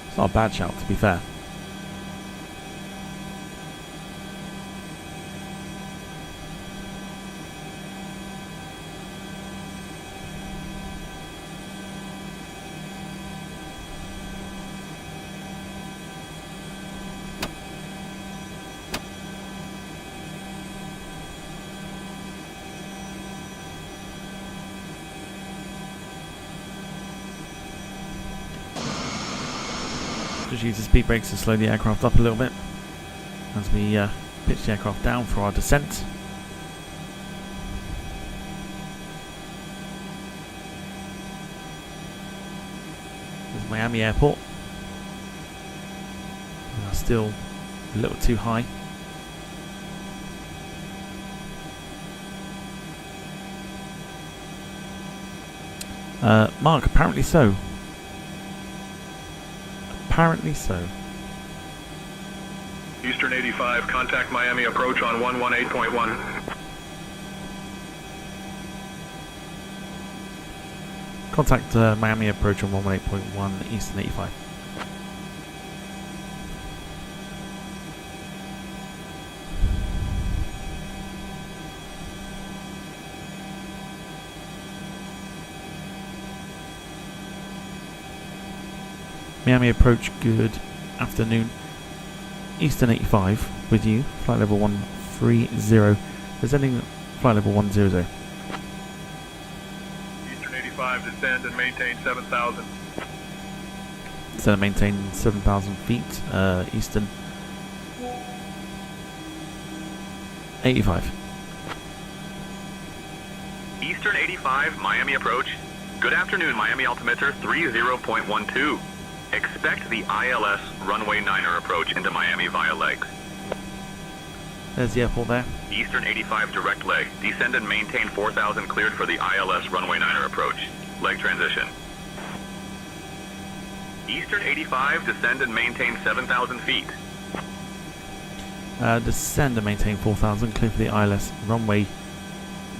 It's not a bad shout, to be fair. Just use the speed brakes to slow the aircraft up a little bit as we pitch the aircraft down for our descent. There's Miami Airport. We are still a little too high. Mark, apparently so. Apparently so. Eastern 85, contact Miami approach on 118.1. Contact Miami approach on 118.1 Eastern 85. Miami approach, good afternoon. Eastern 85 with you, flight level 130, descending flight level 100. Eastern 85, descend and maintain 7,000. Descend and maintain 7,000 feet, Eastern 85. Eastern 85, Miami approach. Good afternoon, Miami altimeter 30.12. Expect the ILS runway 9er approach into Miami via legs. There's the airport there. Eastern 85 direct leg. Descend and maintain 4,000 cleared for the ILS runway 9er approach. Leg transition. Eastern 85, descend and maintain 7,000 feet. Descend and maintain 4,000, clear for the ILS runway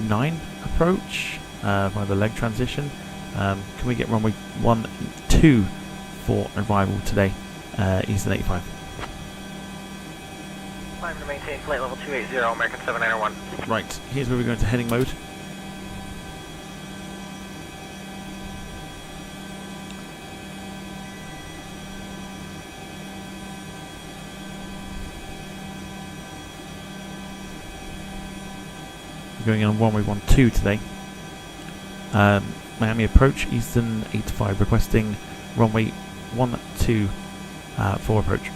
9 approach via the leg transition. Can we get runway 12 for arrival today, Eastern 85? Climb to maintain flight level 280, American 791. Right, here's where we go into heading mode. We're going in on runway 12 today. Miami approach, Eastern 85 requesting runway 12 for approach.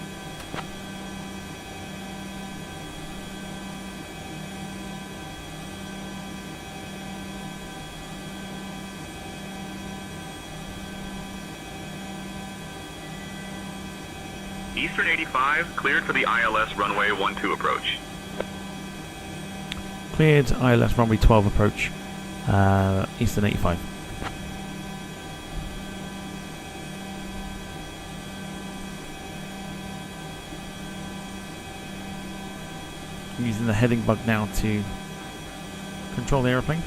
Eastern 85, cleared for the ILS runway 12 approach. Cleared ILS runway 12 approach, Eastern 85. I'm using the heading bug now to control the aeroplane.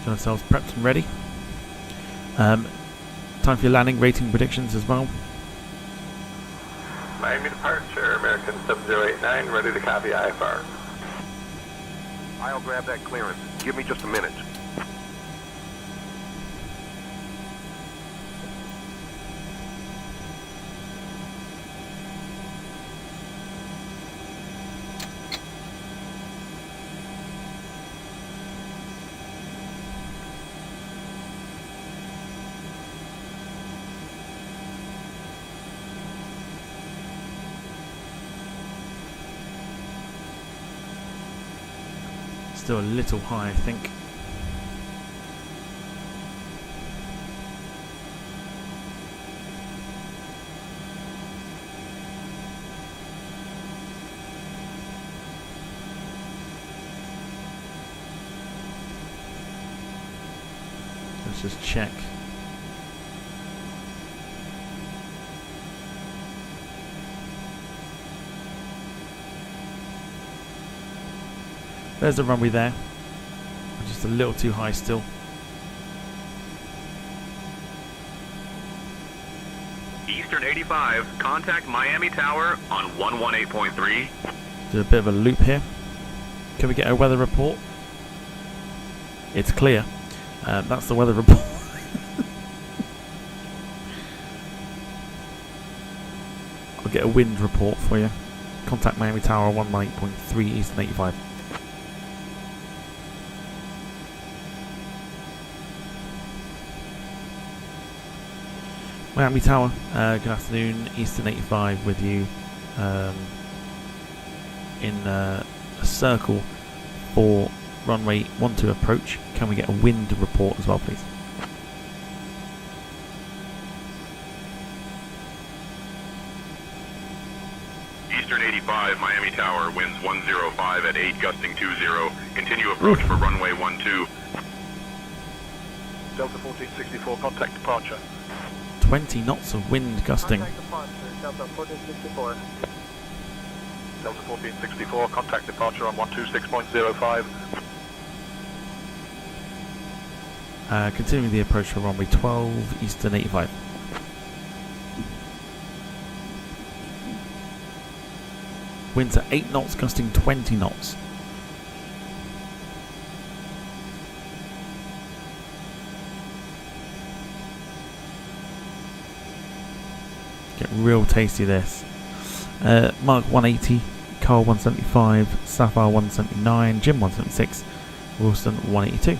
Get ourselves prepped and ready. Time for your landing, rating predictions as well. Miami departure, American 7089, ready to copy IFR. I'll grab that clearance. Give me just a minute. Still a little high, I think. Let's just check. There's the runway there. Just a little too high still. Eastern 85, contact Miami Tower on 118.3. Do a bit of a loop here. Can we get a weather report? It's clear. That's the weather report. I'll get a wind report for you. Contact Miami Tower 118.3 Eastern 85. Miami Tower, good afternoon, Eastern 85 with you, in a circle for runway 12 approach. Can we get a wind report as well, please? Eastern 85, Miami Tower, winds 105 at 8, gusting 20. Continue approach for runway 12. Delta 1464, contact departure. 20 knots of wind gusting. Contact departure, Delta 1464. Delta 1464, contact departure on 126.05. Continuing the approach for runway 12, Eastern 85. Winds at 8 knots, gusting 20 knots. Get real tasty this. Mark 180, Carl 175, Sapphire 179, Jim 176, Wilson 182.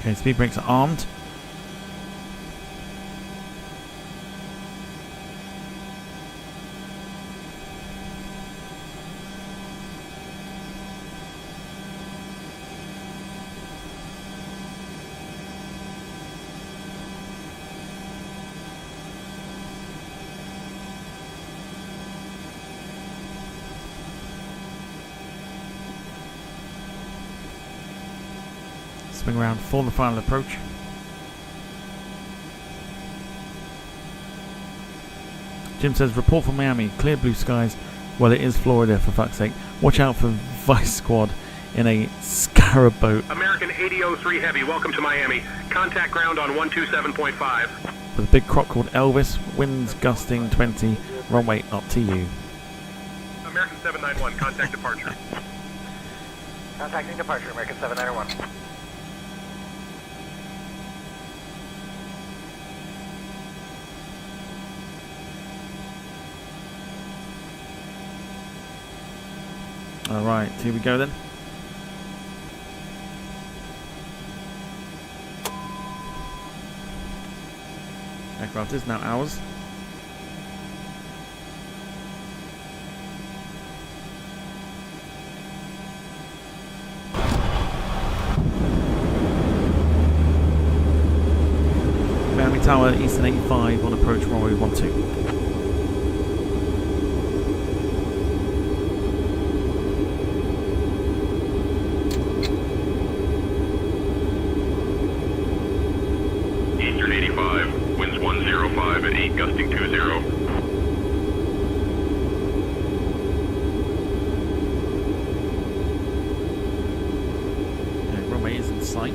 Okay, speed brakes are armed. Swing around for the final approach. Jim says, report from Miami, clear blue skies. Well, it is Florida, for fuck's sake. Watch out for Vice Squad in a scarab boat. American 8003 Heavy, welcome to Miami. Contact ground on 127.5. With a big croc called Elvis, winds gusting 20, runway up to you. American 791, contact departure. Contacting departure, American 791. Alright, here we go then. Aircraft is now ours. Miami Tower, Eastern 85 on approach runway 12. Eastern 85, winds 105 at 8, gusting 20. Okay, runway is in sight.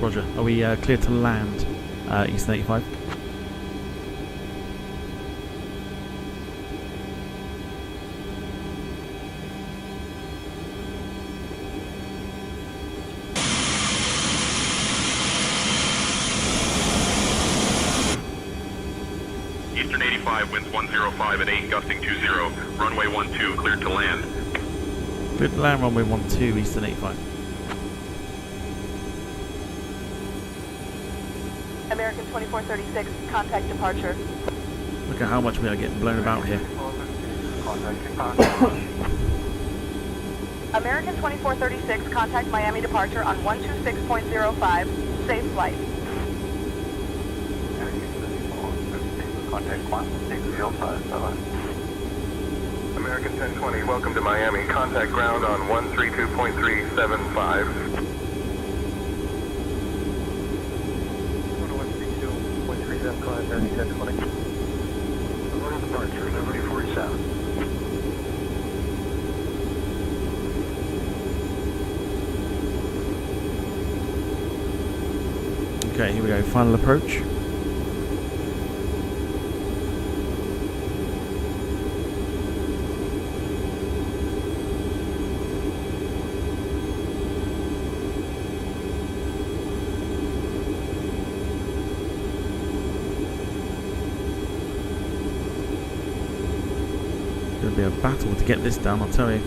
Roger. Are we clear to land, Eastern 85? Eastern 85, winds 105 at 8, gusting 20. Runway 12, cleared to land. Clear to land, runway 12, Eastern 85. American 2436, contact departure. Look at how much we are getting blown about here. American 2436, contact Miami departure on 126.05. Safe flight. Contact Quantum 6057. American 1020, welcome to Miami. Contact ground on 132.375. 132.375. 1020. Order departure, Liberty 47. Okay, here we go. Final approach. Gonna be a battle to get this down, I'll tell you.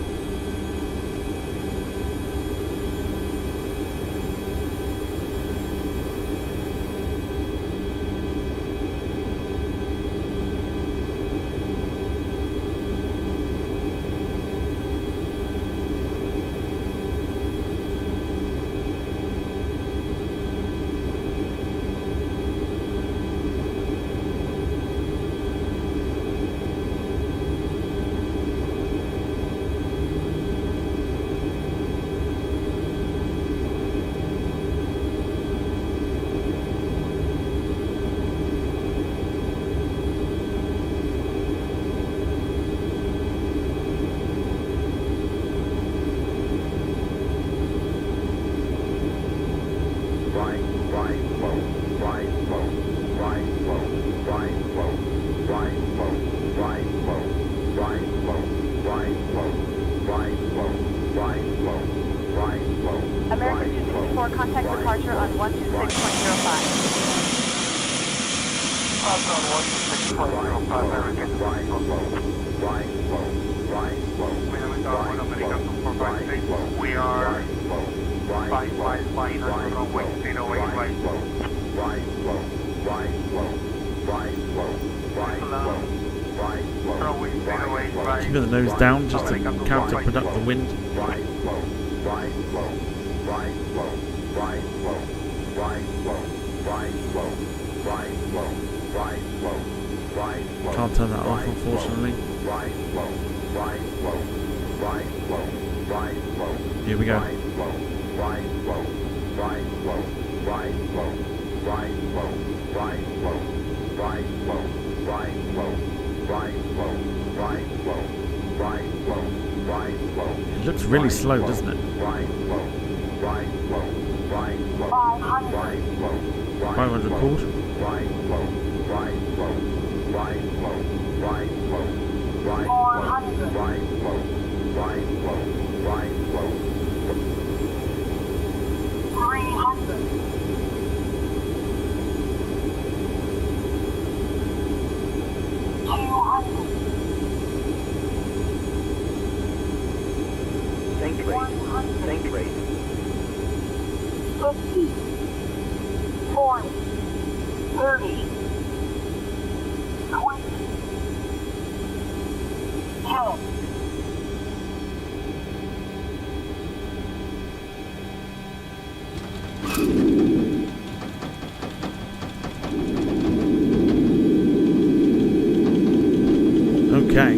American 264, contact departure on 126.05. On 126.05, American 264. We are 55 flying on runway 808 right. Runway 808 right. Keeping the nose down just to counterproduct the wind. Can't turn that off, unfortunately. Here we go. It looks really slow, doesn't it? 500 called. Think rate. 50, 40, 30, 20, 10. Okay.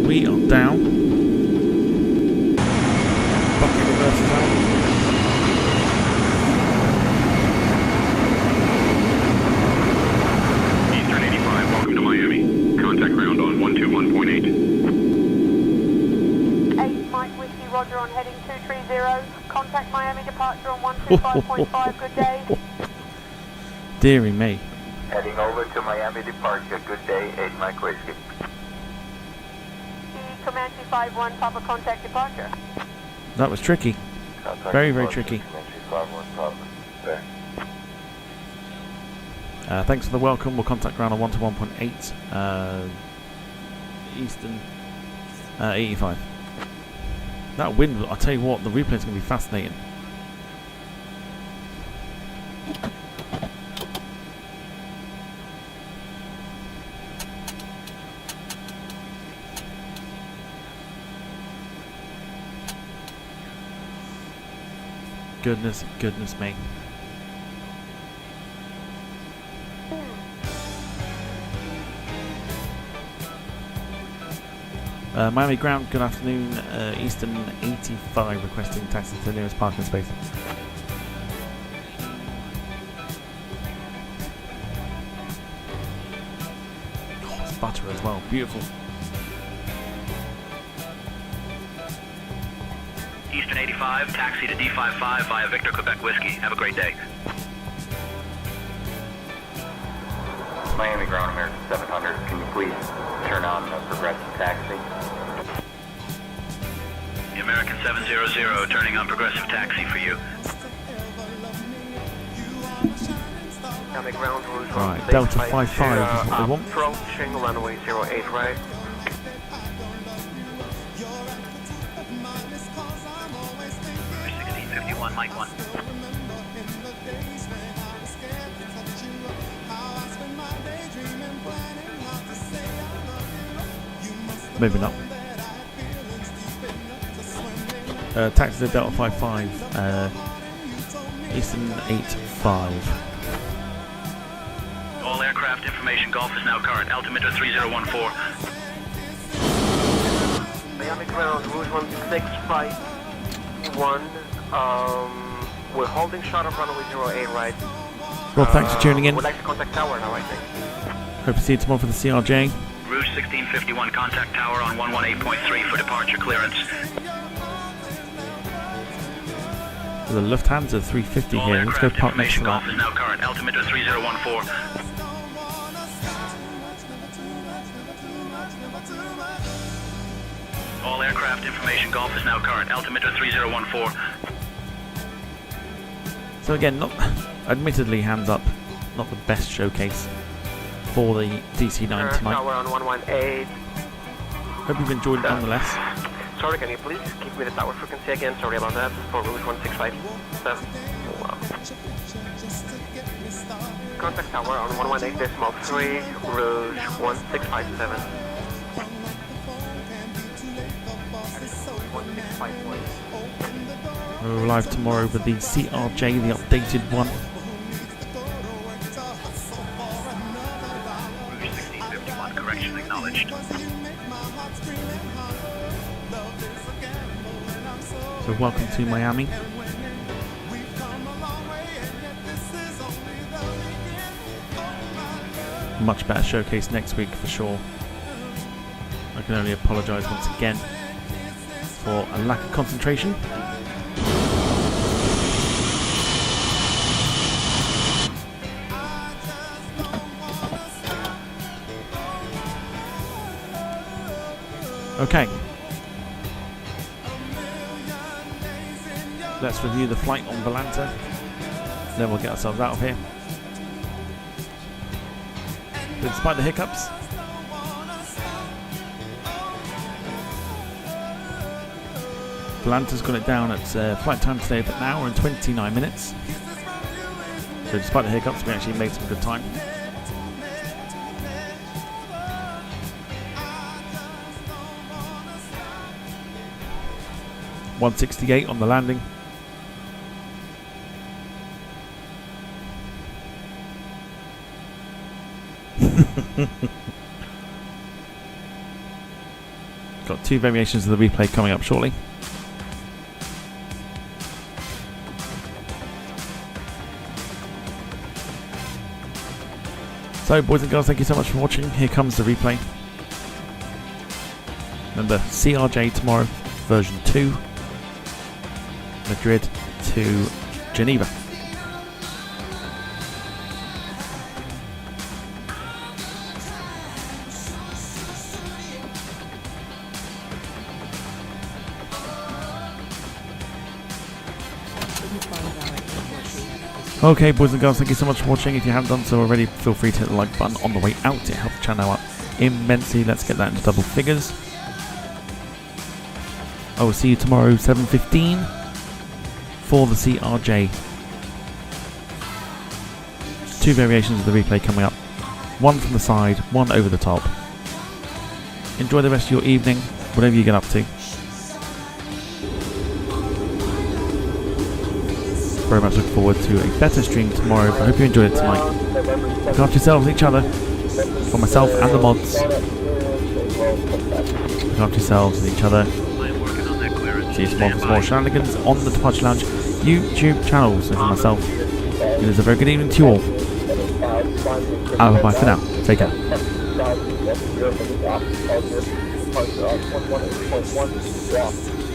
We are down. Bucket reverses out. Eastern 85, welcome to Miami. Contact ground on 121.8. 8 Mike Whiskey, Roger on heading 230. Contact Miami departure on 125.5. Good day. Deary me. Heading over to Miami departure. Good day, 8 Mike Whiskey. Comanche 51, Papa contact departure. That was tricky. Very, very tricky. Thanks for the welcome. We'll contact ground on 121.8. Eastern 85. That wind, I'll tell you what, the replay's going to be fascinating. Goodness me. Miami ground, good afternoon. Eastern 85 requesting taxi to the nearest parking space. butter as well. Beautiful. Eastern 85, taxi to D55 via Victor Quebec Whiskey. Have a great day. Miami Ground American 700, can you please turn on the progressive taxi? The American 700 turning on progressive taxi for you. Miami Ground Rouge Right, Delta 55 is what we want. Approaching runway 08 right. Mike 1. Moving up. Taxi to Delta 55. Eastern 85. All aircraft information Golf is now current. Altimeter 3014. Miami Ground Rouge 166 flight 1. We're holding short of runway 08 right. Rob, thanks for tuning in. We'd like to contact tower now, I think. Hope to see you tomorrow for the CRJ. Rouge 1651, contact tower on 118.3 for departure clearance. There's a Lufthansa 350 All here. Let's go park next to Golf that. is now current. Altimeter 3014. All aircraft information Golf is now current. Altimeter 3014. So again, not admittedly hands up, not the best showcase for the DC-9 tonight. Tower on 118. Hope you've enjoyed it nonetheless. Sorry, can you please give me the tower frequency again? Sorry about that. For Rouge 165. Contact tower on 118.3, Rouge 1657. We're live tomorrow with the CRJ, the updated one. Rouge 1651, correction acknowledged. So welcome to Miami. Much better showcase next week for sure. I can only apologise once again for a lack of concentration. Okay. Let's review the flight on Volanta. Then we'll get ourselves out of here. But despite the hiccups, Volanta's got it down at flight time today of an hour and 29 minutes. So despite the hiccups, we actually made some good time. .168 on the landing. Got two variations of the replay coming up shortly. So, boys and girls, thank you so much for watching. Here comes the replay. Remember, CRJ tomorrow, version 2, Madrid to Geneva. Okay, boys and girls, thank you so much for watching. If you haven't done so already, feel free to hit the like button on the way out. It helps the channel out immensely. Let's get that into double figures. I will see you tomorrow, 7:15, for the CRJ. Two variations of the replay coming up. One from the side, one over the top. Enjoy the rest of your evening, whatever you get up to. Very much look forward to a better stream tomorrow. I hope you enjoyed it tonight. Look after yourselves and each other. For myself and the mods. Look after yourselves and each other. See you tomorrow for some more shenanigans on the Departure Lounge YouTube channel. So for myself, it is a very good evening to you all. Bye for now. Take care. 10,000, that's 0 minutes after departure on 118.1 block.